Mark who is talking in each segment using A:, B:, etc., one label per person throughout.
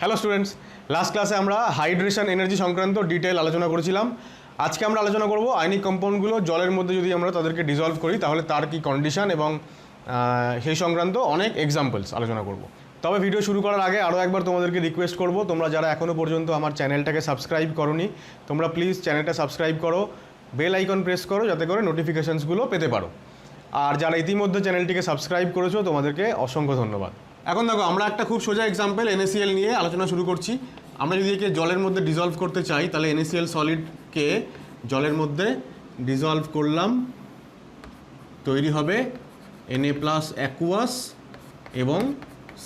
A: Hello students, last ক্লাসে আমরা hydration energy সংক্রান্ত ডিটেল আলোচনা করেছিলাম। আজকে আমরা আলোচনা করব আয়নিক কম্পাউন্ডগুলো জলের মধ্যে যদি আমরা তাদেরকে ডিজলভ করি তাহলে তার কি কন্ডিশন এবং সেই সংক্রান্ত অনেক এক্সাম্পলস আলোচনা করব। তবে ভিডিও শুরু করার আগে আরও একবার তোমাদেরকে রিকোয়েস্ট করব, তোমরা যারা এখনও পর্যন্ত আমার চ্যানেলটাকে সাবস্ক্রাইব করোনি তোমরা প্লিজ চ্যানেলটা সাবস্ক্রাইব করো, বেল আইকন প্রেস করো যাতে করে নোটিফিকেশানসগুলো পেতে পারো। আর যারা ইতিমধ্যে চ্যানেলটিকে সাবস্ক্রাইব করেছো তোমাদেরকে অসংখ্য ধন্যবাদ। এখন দেখো, আমরা একটা খুব সোজা এক্সাম্পল NaCl নিয়ে আলোচনা শুরু করছি। আমরা যদি একে জলের মধ্যে ডিজলভ করতে চাই তাহলে NaCl সলিডকে জলের মধ্যে ডিজলভ করলাম, তৈরি হবে Na+ অ্যাকুয়াস এবং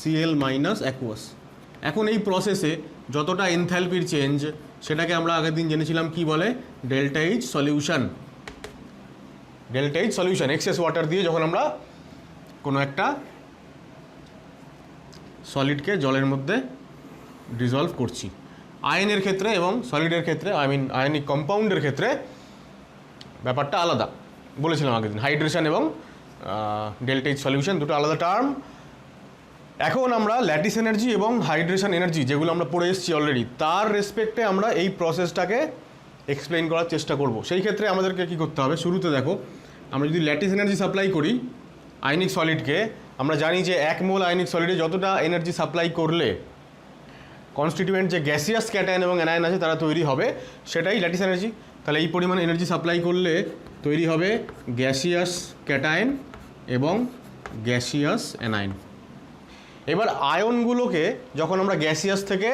A: Cl- অ্যাকুয়াস। এখন এই প্রসেসে যতটা এনথ্যালপির চেঞ্জ সেটাকে আমরা আগের দিন জেনেছিলাম কি বলে, delta H solution. Delta H solution excess water দিয়ে যখন আমরা কোনো একটা সলিডকে জলের মধ্যে ডিজলভ করছি। আয়নের ক্ষেত্রে এবং সলিডের ক্ষেত্রে, আয়নিক কম্পাউন্ডের ক্ষেত্রে ব্যাপারটা আলাদা বলেছিলাম আগের দিন। হাইড্রেশন এবং ডেল্টা এইচ সলিউশন দুটো আলাদা টার্ম। এখন আমরা ল্যাটিস এনার্জি এবং হাইড্রেশন এনার্জি যেগুলো আমরা পড়ে এসেছি অলরেডি, তার রেসপেক্টে আমরা এই প্রসেসটাকে এক্সপ্লেইন করার চেষ্টা করব। সেই ক্ষেত্রে আমাদেরকে কী করতে হবে, শুরুতে দেখো, আমরা যদি ল্যাটিস এনার্জি সাপ্লাই করি আয়নিক সলিডকে, আমরা জানি যে 1 মোল আয়নিক সলিডে যতটা এনার্জি সাপ্লাই করলে কনস্টিটিউয়েন্ট যে গ্যাসিয়াস ক্যাটায়ন এবং অ্যানায়ন আছে তারা তৈরি হবে, সেটাই ল্যাটিস এনার্জি। তাহলে এই পরিমাণ এনার্জি সাপ্লাই করলে তৈরি হবে গ্যাসিয়াস ক্যাটায়ন এবং গ্যাসিয়াস অ্যানায়ন। এবার আয়নগুলোকে যখন আমরা গ্যাসিয়াস থেকে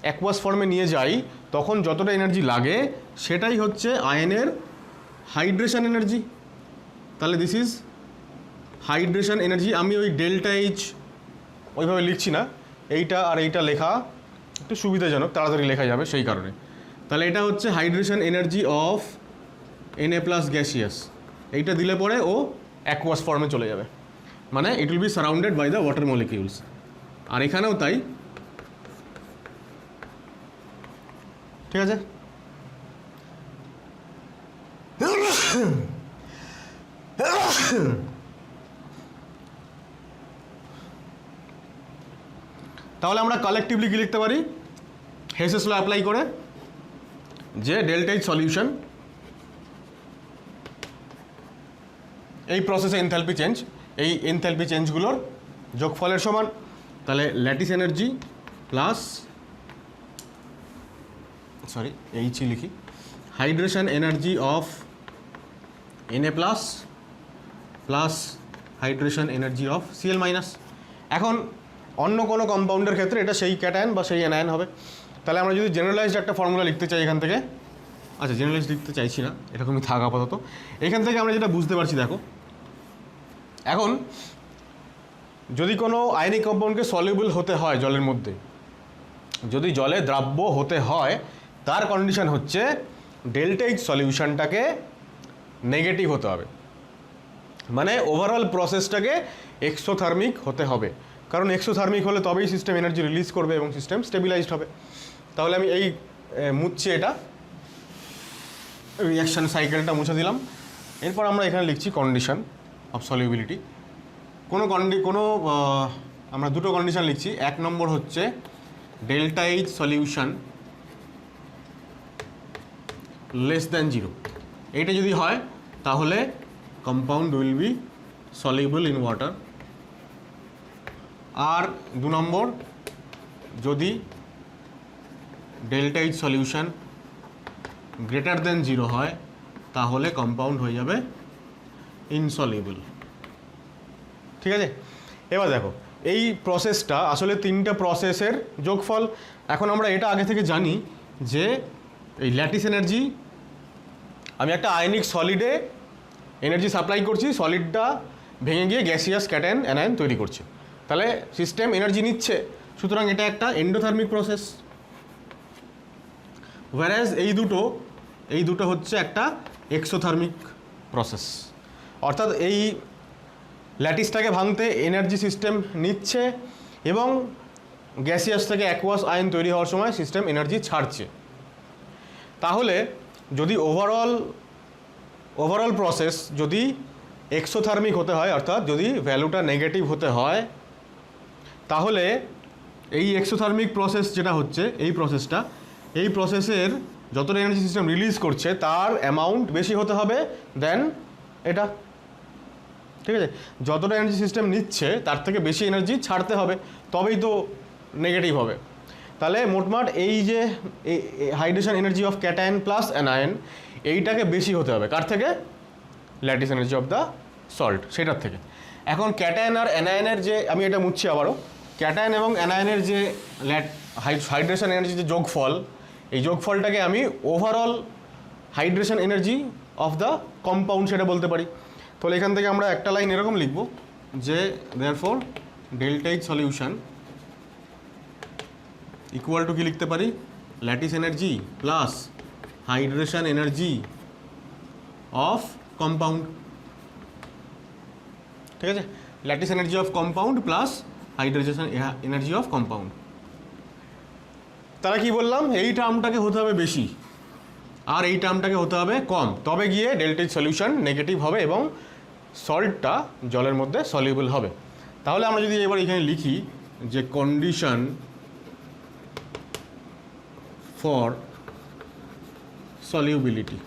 A: অ্যাকুয়াস ফর্মে নিয়ে যাই তখন যতটা এনার্জি লাগে সেটাই হচ্ছে আয়নের হাইড্রেশন এনার্জি। তাহলে দিস ইজ হাইড্রেশন এনার্জি। আমি ওই ডেল্টা এইচ ওইভাবে লিখছি না, এইটা আর এইটা লেখা একটু সুবিধাজনক, তাড়াতাড়ি লেখা যাবে সেই কারণে। তাহলে এটা হচ্ছে hydration energy of Na+ gaseous. এইটা দিলে পরে ও অ্যাকুয়াস ফর্মে চলে যাবে, মানে it will be surrounded by the water molecules. আর এখানেও তাই, ঠিক আছে। তাহলে আমরা কালেকটিভলি কি লিখতে পারি, হেসেস ল অ্যাপ্লাই করে, যে ডেল্টা এইচ সলিউশন এই প্রসেসে এনথ্যালপি চেঞ্জ, এই এনথ্যালপি চেঞ্জগুলোর যোগফলের সমান। তাহলে ল্যাটিস এনার্জি প্লাস এইচই লিখি, hydration energy of Na+ plus hydration energy of Cl-। এখন অন্য কোনো কম্পাউন্ডের ক্ষেত্রে এটা সেই ক্যাটায়ন বা সেই অ্যানায়ন হবে। তাহলে আমরা যদি জেনারেলাইজড একটা ফর্মুলা লিখতে চাই এখান থেকে, আচ্ছা জেনারেলাইজ লিখতে চাইছি না, এরকমই থাক আপাতত। এখান থেকে আমরা যেটা বুঝতে পারছি দেখো, এখন যদি কোনো আয়নিক কম্পাউন্ডকে সলিউবল হতে হয় জলের মধ্যে, যদি জলে দ্রাব্য হতে হয়, তার কন্ডিশন হচ্ছে ডেল্টা এইচ সলিউশনটাকে নেগেটিভ হতে হবে, মানে ওভারঅল প্রসেসটাকে এক্সোথার্মিক হতে হবে। কারণ এক্সোথার্মিক হলে তবেই সিস্টেম এনার্জি রিলিজ করবে এবং সিস্টেম স্টেবিলাইজড হবে। তাহলে আমি এই মুছছি, এটা রিয়াকশান সাইকেলটা মুছে দিলাম। এরপর আমরা এখানে লিখছি কন্ডিশন অফ সলিউবিলিটি। আমরা দুটো কন্ডিশন লিখছি। 1 নম্বর হচ্ছে delta H solution less than 0। এইটা যদি হয় তাহলে compound will be soluble in water. আর 2 নম্বর, যদি delta H solution greater than 0 হয় তাহলে কম্পাউন্ড হয়ে যাবে ইনসলিউবল। ঠিক আছে। এবার দেখো, এই প্রসেসটা আসলে 3টা প্রসেসের যোগফল। এখন আমরা এটা আগে থেকে জানি যে এই ল্যাটিস এনার্জি, আমি একটা আয়নিক সলিডে এনার্জি সাপ্লাই করছি, সলিডটা ভেঙে গিয়ে গ্যাসিয়াস ক্যাটায়ন অ্যানায়ন তৈরি করছে, তাহলে সিস্টেম এনার্জি নিচ্ছে, সুতরাং এটা একটা এন্ডোথার্মিক প্রসেস। ওয়ারাজ এই দুটো হচ্ছে একটা এক্সোথার্মিক প্রসেস। অর্থাৎ এই ল্যাটিসটাকে ভাঙতে এনার্জি সিস্টেম নিচ্ছে এবং গ্যাসিয়াস থেকে অ্যাকুয়াস আয়ন তৈরি হওয়ার সময় সিস্টেম এনার্জি ছাড়ছে। তাহলে যদি ওভারঅল প্রসেস যদি এক্সোথার্মিক হতে হয়, অর্থাৎ যদি ভ্যালুটা নেগেটিভ হতে হয়, তাহলে এই এক্সোথার্মিক প্রসেস যেটা হচ্ছে এই প্রসেসের যতটা এনার্জি সিস্টেম রিলিজ করছে তার অ্যামাউন্ট বেশি হতে হবে দেন এটা, ঠিক আছে? যতটা এনার্জি সিস্টেম নিচ্ছে তার থেকে বেশি এনার্জি ছাড়তে হবে, তবেই তো নেগেটিভ হবে। তাহলে মোটমাট এই যে hydration energy of cation plus anion এইটাকে বেশি হতে হবে কার থেকে? Lattice energy of the salt সেটার থেকে। এখন ক্যাটায়ন আর অ্যানায়নের যে, আমি এটা মুছছি আবারও, ক্যাটায়ন এবং অ্যানায়নের যে হাইড্রেশন এনার্জি যে যোগফল, এই যোগফলটাকে আমি overall hydration energy of the compound সেটা বলতে পারি। তাহলে এখান থেকে আমরা একটা লাইন এরকম লিখব যে therefore delta H solution equal to কি লিখতে পারি? Lattice energy plus hydration energy of compound, ঠিক আছে? Lattice energy of compound plus hydration energy of compound. তারা কি বললাম? এই টার্মটাকে হতে হবে বেশি আর এই টার্মটাকে হতে হবে কম, তবে গিয়ে ডেল্টা এইচ সলিউশন নেগেটিভ হবে এবং সল্টটা জলের মধ্যে সলিউবল হবে। তাহলে আমরা যদি এবার এখানে লিখি যে condition for solubility,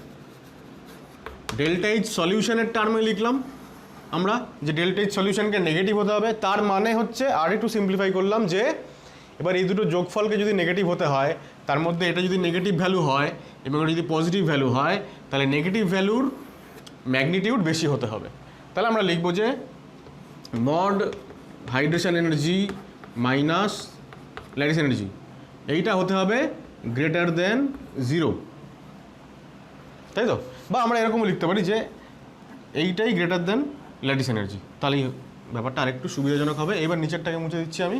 A: delta H সলিউশনের টার্মে লিখলাম আমরা যে ডেল্টা এইচ সলিউশনকে নেগেটিভ হতে হবে। তার মানে হচ্ছে, আর একটু সিম্পলিফাই করলাম, যে এবার এই দুটো যোগফলকে যদি নেগেটিভ হতে হয়, তার মধ্যে এটা যদি নেগেটিভ ভ্যালু হয় এবং এটা যদি পজিটিভ ভ্যালু হয়, তাহলে নেগেটিভ ভ্যালুর ম্যাগনিটিউড বেশি হতে হবে। তাহলে আমরা লিখব যে mod hydration energy minus lattice energy এইটা হতে হবে গ্রেটার দেন 0, তাই তো? বা আমরা এরকমও লিখতে পারি যে এইটাই গ্রেটার দেন ল্যাটিস এনার্জি, তাহলেই ব্যাপারটা আরেকটু সুবিধাজনক হবে। এবার নিচেরটাকে মুছে দিচ্ছি আমি।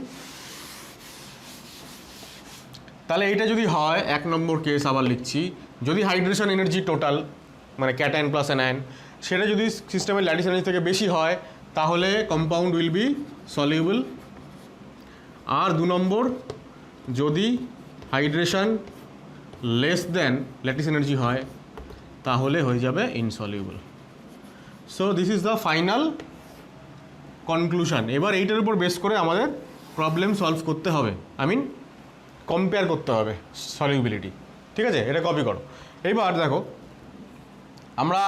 A: তাহলে এইটা যদি হয়, 1 নম্বর কেস আবার লিখছি, যদি হাইড্রেশন এনার্জি টোটাল মানে ক্যাটায়ন প্লাস অ্যানায়ন সেটা যদি সিস্টেমের ল্যাটিস এনার্জি থেকে বেশি হয় তাহলে কম্পাউন্ড উইল বি সলিউবল। আর 2 নম্বর, যদি hydration less than lattice energy হয় তাহলে হয়ে যাবে insoluble. So this is the final conclusion. এবার এইটার উপর বেস করে আমাদের প্রবলেম সলভ করতে হবে, কম্পেয়ার করতে হবে সলিউবিলিটি, ঠিক আছে? এটা কপি করো। এইবার দেখো, আমরা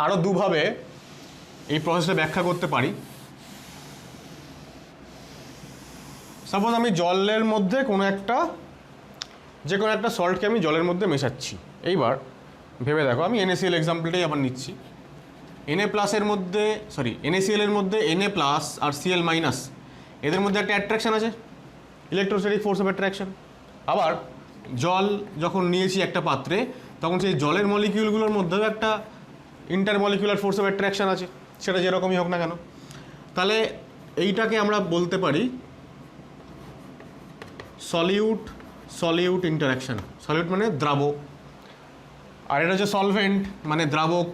A: আরও দুভাবে এই প্রসেসটা ব্যাখ্যা করতে পারি। সাপোজ আমি জলের মধ্যে যে কোনো একটা সল্টকে আমি জলের মধ্যে মেশাচ্ছি। এইবার ভেবে দেখো, আমি NaCl এক্সাম্পলটাই আবার নিচ্ছি। NaCl এর মধ্যে Na প্লাস আর Cl মাইনাস এদের মধ্যে একটা অ্যাট্রাকশান আছে, ইলেকট্রোস্ট্যাটিক ফোর্স অফ অ্যাট্রাকশন। আবার জল যখন নিয়েছি একটা পাত্রে, তখন সেই জলের মলিকিউলগুলোর মধ্যেও একটা ইন্টারমলিকুলার ফোর্স অফ অ্যাট্রাকশন আছে, সেটা যেরকমই হোক না কেন। তাহলে এইটাকে আমরা বলতে পারি সলিউট ইন্টারাকশন। সলিউট মানে দ্রাবক, আর এটা হচ্ছে সলভেন্ট মানে দ্রাবক।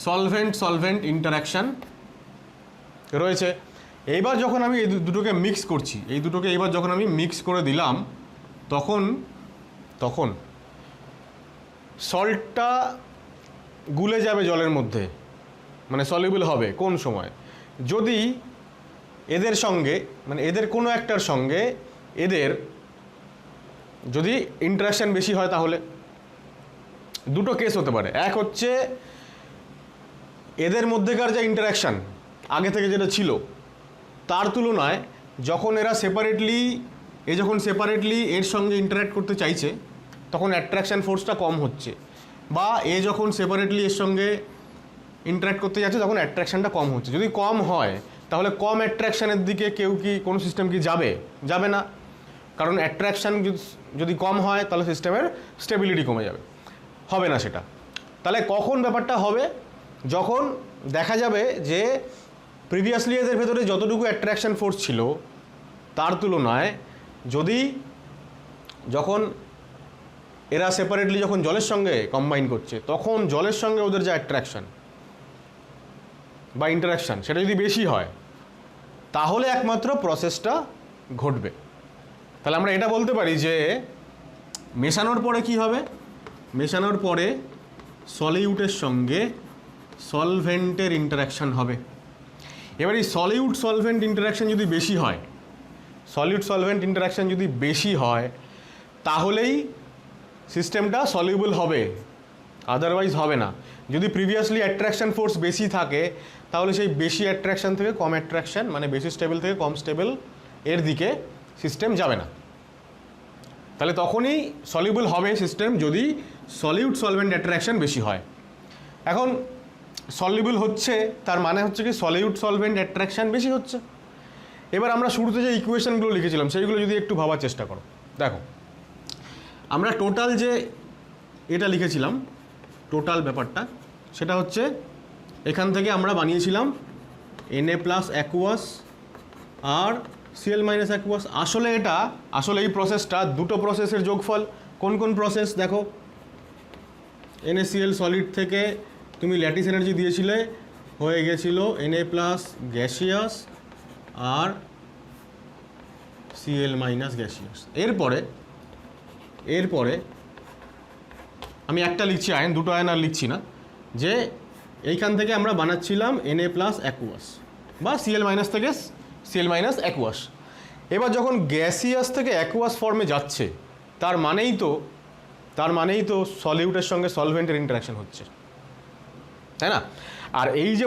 A: সলভেন্ট ইন্টারাকশন রয়েছে। এইবার যখন আমি এই দুটোকে মিক্স করছি, এইবার যখন আমি মিক্স করে দিলাম, তখন সল্টটা গুলে যাবে জলের মধ্যে, মানে সলিউবল হবে। কোন সময়? যদি এদের সঙ্গে, মানে এদের কোনো একটার সঙ্গে এদের যদি ইন্টারাকশান বেশি হয়, তাহলে দুটো কেস হতে পারে। এক হচ্ছে এদের মধ্যেকার যে ইন্টারাকশান আগে থেকে যেটা ছিল তার তুলনায় যখন এরা সেপারেটলি এর সঙ্গে ইন্টারাক্ট করতে চাইছে, তখন অ্যাট্রাকশান ফোর্সটা কম হচ্ছে। বা এ যখন সেপারেটলি এর সঙ্গে ইন্টারাক্ট করতে যাচ্ছে তখন অ্যাট্রাকশানটা কম হচ্ছে। যদি কম হয় তাহলে কম অ্যাট্রাকশানের দিকে কোনো সিস্টেম কি যাবে না, কারণ অ্যাট্রাকশান যদি কম হয় তাহলে সিস্টেমের স্টেবিলিটি কমে যাবে, হবে না সেটা। তাহলে কখন ব্যাপারটা হবে? যখন দেখা যাবে যে প্রিভিয়াসলি এদের ভেতরে যতটুকু অ্যাট্রাকশান ফোর্স ছিল তার তুলনায় যখন এরা সেপারেটলি যখন জলের সঙ্গে কম্বাইন করছে, তখন জলের সঙ্গে ওদের যে অ্যাট্রাকশান বা ইন্টারাকশান সেটা যদি বেশি হয় তাহলে একমাত্র প্রসেসটা ঘটবে। তাহলে আমরা এটা বলতে পারি যে মেশানোর পরে কি হবে? মেশানোর পরে সলিউটের সঙ্গে সলভেন্টের ইন্টারাকশান হবে। এবার এই সলিউড সলভেন্ট ইন্টারাকশন যদি বেশি হয়, সলিউড সলভেন্ট ইন্টারাকশন যদি বেশি হয় তাহলেই সিস্টেমটা সলিউবল হবে, আদারওয়াইজ হবে না। যদি প্রিভিয়াসলি অ্যাট্রাকশন ফোর্স বেশি থাকে তাহলে সেই বেশি অ্যাট্রাকশন থেকে কম অ্যাট্রাকশন, মানে বেশি স্টেবল থেকে কম স্টেবল এর দিকে সিস্টেম যাবে না। তাহলে তখনই সলিউবল হবে সিস্টেম যদি সলিউড সলভেন্ট অ্যাট্রাকশন বেশি হয়। এখন সলিউবল হচ্ছে তার মানে হচ্ছে কি সলিউড সলভেন্ট অ্যাট্রাকশন বেশি হচ্ছে। এবার আমরা শুরুতে যে ইকুয়েশনগুলো লিখেছিলাম সেইগুলো যদি একটু ভাবার চেষ্টা করো। দেখো আমরা টোটাল যে এটা লিখেছিলাম, টোটাল ব্যাপারটা সেটা হচ্ছে এখান থেকে আমরা বানিয়েছিলাম Na প্লাস অ্যাকুয়াস আর Cl মাইনাস অ্যাকুয়াস। আসলে এই প্রসেসটা দুটো প্রসেসের যোগফল। কোন কোন প্রসেস দেখো, NaCl সলিড থেকে তুমি ল্যাটিস এনার্জি দিয়েছিলে, হয়ে গেছিল Na প্লাস গ্যাসিয়াস আর Cl মাইনাস গ্যাসিয়াস। এরপরে আমি একটা লিখছি আয়ন, দুটো আয়ন আর লিখছি না, যে এইখান থেকে আমরা বানাচ্ছিলাম Na প্লাস অ্যাকুয়াস বা Cl মাইনাস থেকে Cl মাইনাস অ্যাকুয়াস। এবার যখন গ্যাসিয়াস থেকে অ্যাকুয়াস ফর্মে যাচ্ছে তার মানেই তো সলিউটের সঙ্গে সলভেন্টের ইন্টারাকশন হচ্ছে, তাই না? আর এই যে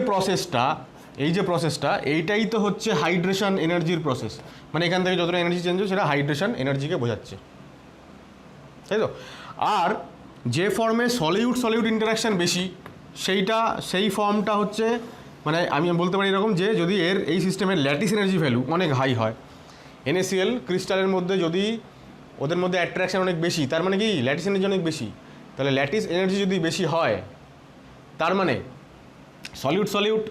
A: প্রসেসটা এইটাই তো হচ্ছে হাইড্রেশন এনার্জির প্রসেস। মানে এখান থেকে যতটা এনার্জি চেঞ্জ হয় সেটা হাইড্রেশন এনার্জিকে বোঝাচ্ছে, তাই তো? আর যে ফর্মে সলিউড ইন্টারাকশন বেশি সেই ফর্মটা হচ্ছে, মানে আমি বলতে পারি এরকম যে যদি এই সিস্টেমের ল্যাটিস এনার্জি ভ্যালু অনেক হাই হয়, NaCl ক্রিস্টালের মধ্যে যদি ওদের মধ্যে অ্যাট্রাকশন অনেক বেশি, তার মানে কি ল্যাটিস এনার্জি অনেক বেশি। তাহলে ল্যাটিস এনার্জি যদি বেশি হয় তার মানে সলিউড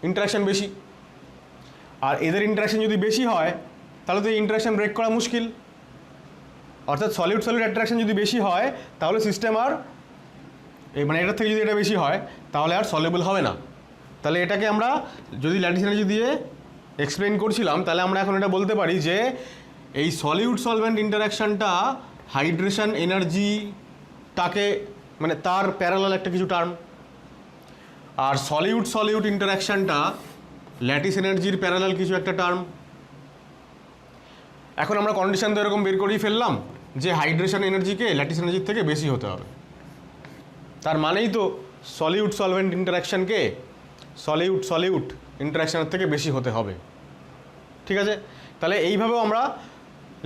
A: ইন্টারাকশন বেশি। আর এদের ইন্টারাকশন যদি বেশি হয় তাহলে তো ইন্টারাকশন ব্রেক করা মুশকিল। অর্থাৎ সলিউড অ্যাট্রাকশন যদি বেশি হয় তাহলে সিস্টেম আর মানে এটার থেকে যদি এটা বেশি হয় তাহলে আর সলিউবল হবে না। তাহলে এটাকে আমরা যদি ল্যাটিস এনার্জি দিয়ে এক্সপ্লেন করছিলাম তাহলে আমরা এখন এটা বলতে পারি যে এই সলিউড সলভেন্ট ইন্টারাকশনটা হাইড্রেশন এনার্জিটাকে, মানে তার প্যারালাল একটা কিছু টার্ম, আর সলিউড ইন্টারাকশনটা ল্যাটিস এনার্জির প্যারালাল কিছু একটা টার্ম। এখন আমরা কন্ডিশন তো এরকম বের করেই ফেললাম যে হাইড্রেশন এনার্জিকে ল্যাটিস এনার্জির থেকে বেশি হতে হবে। তার মানেই তো সলিউড সলভেন্ট ইন্টারাকশনকে সলিউড ইন্টারাকশনের থেকে বেশি হতে হবে, ঠিক আছে? তাহলে এইভাবেও আমরা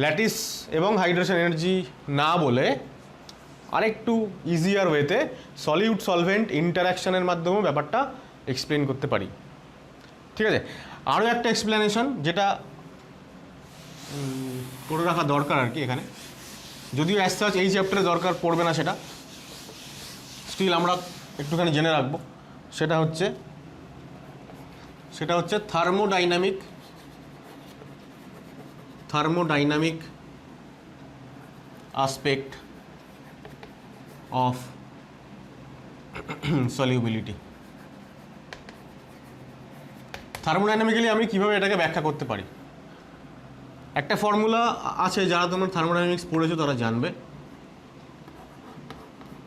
A: ল্যাটিস এবং হাইড্রেশন এনার্জি না বলে আরেকটু ইজিয়ার ওয়েতে সলিউড সলভেন্ট ইন্টারাকশনের মাধ্যমেও ব্যাপারটা এক্সপ্লেন করতে পারি, ঠিক আছে? আরও একটা এক্সপ্লেনেশন যেটা করে রাখা দরকার আর কি এখানে, যদিও অ্যাজ সাচ এই চ্যাপ্টারে দরকার পড়বে না, সেটা স্টিল আমরা একটুখানি জেনে রাখবো। সেটা হচ্ছে থার্মোডাইনামিক আসপেক্ট অফ সলিউবিলিটি। থার্মোডাইনামিক্যালি আমি কীভাবে এটাকে ব্যাখ্যা করতে পারি, একটা ফর্মুলা আছে, যারা তোমরা থার্মোডাইনামিক্স পড়েছো তারা জানবে,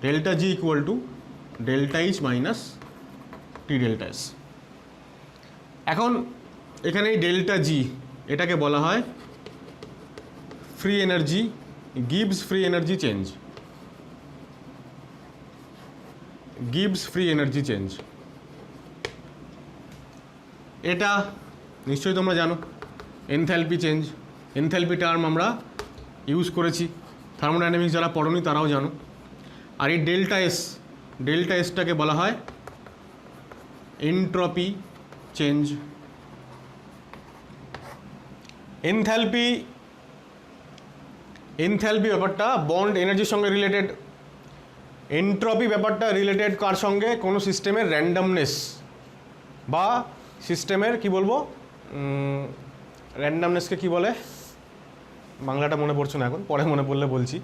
A: delta G equal to delta H minus T delta S. এখন এখানে এই ডেল্টা জি এটাকে বলা হয় free energy, gives free energy change. এটা নিশ্চয়ই তোমরা জানো। এনথ্যালপি চেঞ্জ, এনথ্যালপি টার্ম আমরা ইউজ করেছি, থার্মোডাইনামিক্স যারা পড়োনি তারাও জানো। আর এই ডেল্টা এসটাকে বলা হয় এনট্রপি চেঞ্জ। এনথ্যালপি ব্যাপারটা বন্ড এনার্জির সঙ্গে রিলেটেড, এনট্রপি ব্যাপারটা রিলেটেড কার সঙ্গে, কোনো সিস্টেমের র্যান্ডামনেস বা সিস্টেমের কি বলবো, র্যান্ডামনেসকে কি বলে বাংলাটা মনে পড়ছে না এখন, পরে মনে পড়লে বলছি।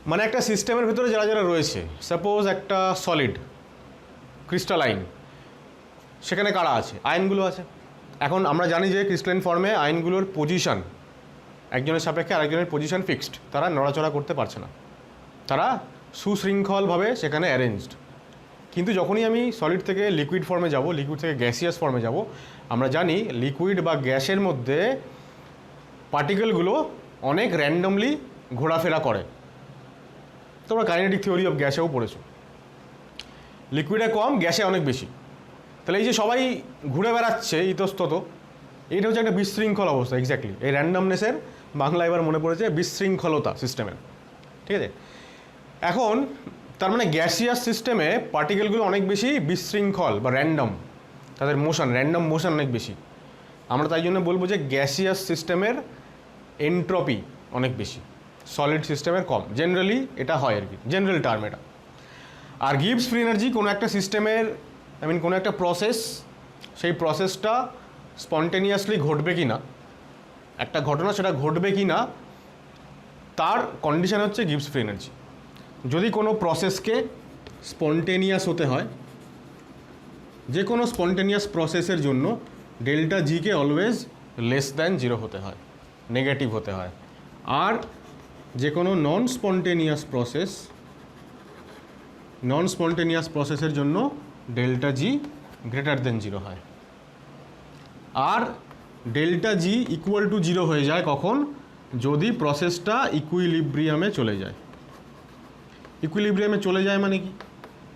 A: মানে একটা সিস্টেমের ভিতরে যারা যারা রয়েছে, সাপোজ একটা সলিড ক্রিস্টালাইন, সেখানে কারা আছে, আয়নগুলো আছে। এখন আমরা জানি যে ক্রিস্টালাইন ফর্মে আয়নগুলোর পজিশন একজনের সাপেক্ষে আরেকজনের পজিশন ফিক্সড, তারা নড়াচড়া করতে পারছে না, তারা সুশৃঙ্খলভাবে সেখানে অ্যারেঞ্জড। কিন্তু যখনই আমি সলিড থেকে লিকুইড ফর্মে যাব, লিকুইড থেকে গ্যাসিয়াস ফর্মে যাব, আমরা জানি লিকুইড বা গ্যাসের মধ্যে পার্টিকেলগুলো অনেক র্যান্ডমলি ঘোরাফেরা করে। তোমরা কাইনেটিক থিওরি অফ গ্যাসেও পড়েছো। লিকুইডে কম, গ্যাসে অনেক বেশি। তাহলে এই যে সবাই ঘুরে বেড়াচ্ছে ইতস্তত, এইটা হচ্ছে একটা বিশৃঙ্খল অবস্থা। এক্স্যাক্টলি এই র্যান্ডমনেসের বাংলা এবার মনে পড়েছে বিশৃঙ্খলতা সিস্টেমের। ঠিক আছে, এখন তার মানে গ্যাসিয়াস সিস্টেমে পার্টিকেলগুলো অনেক বেশি বিশৃঙ্খল বা র্যান্ডম, তাদের মোশন, র্যান্ডম মোশন অনেক বেশি। আমরা তাই জন্য বলবো যে গ্যাসিয়াস সিস্টেমের এন্ট্রপি অনেক বেশি, সলিড সিস্টেমের কম। জেনারেলি এটা হয় আর কি, জেনারেল টার্ম এটা। আর গিভস ফ্রি এনার্জি কোনো একটা সিস্টেমের, কোনো একটা প্রসেস, সেই প্রসেসটা স্পন্টেনিয়াসলি ঘটবে কি না, একটা ঘটনা সেটা ঘটবে কি না, তার কন্ডিশন হচ্ছে গিভস ফ্রি এনার্জি। যদি কোনো প্রসেসকে স্পন্টেনিয়াস হতে হয়, যে কোনো স্পন্টেনিয়াস প্রসেসের জন্য delta GK always less than 0 হতে হয়, নেগেটিভ হতে হয়। আর যে কোনো নন স্পন্টেনিয়াস প্রসেসের জন্য ডেল্টা জি গ্রেটার দেন 0 হয়। আর ডেল্টা জি ইকুয়াল টু 0 হয়ে যায় কখন? যদি প্রসেসটা ইকুইলিব্রিয়ামে চলে যায়। ইকুইলিব্রিয়ামে চলে যায় মানে কি?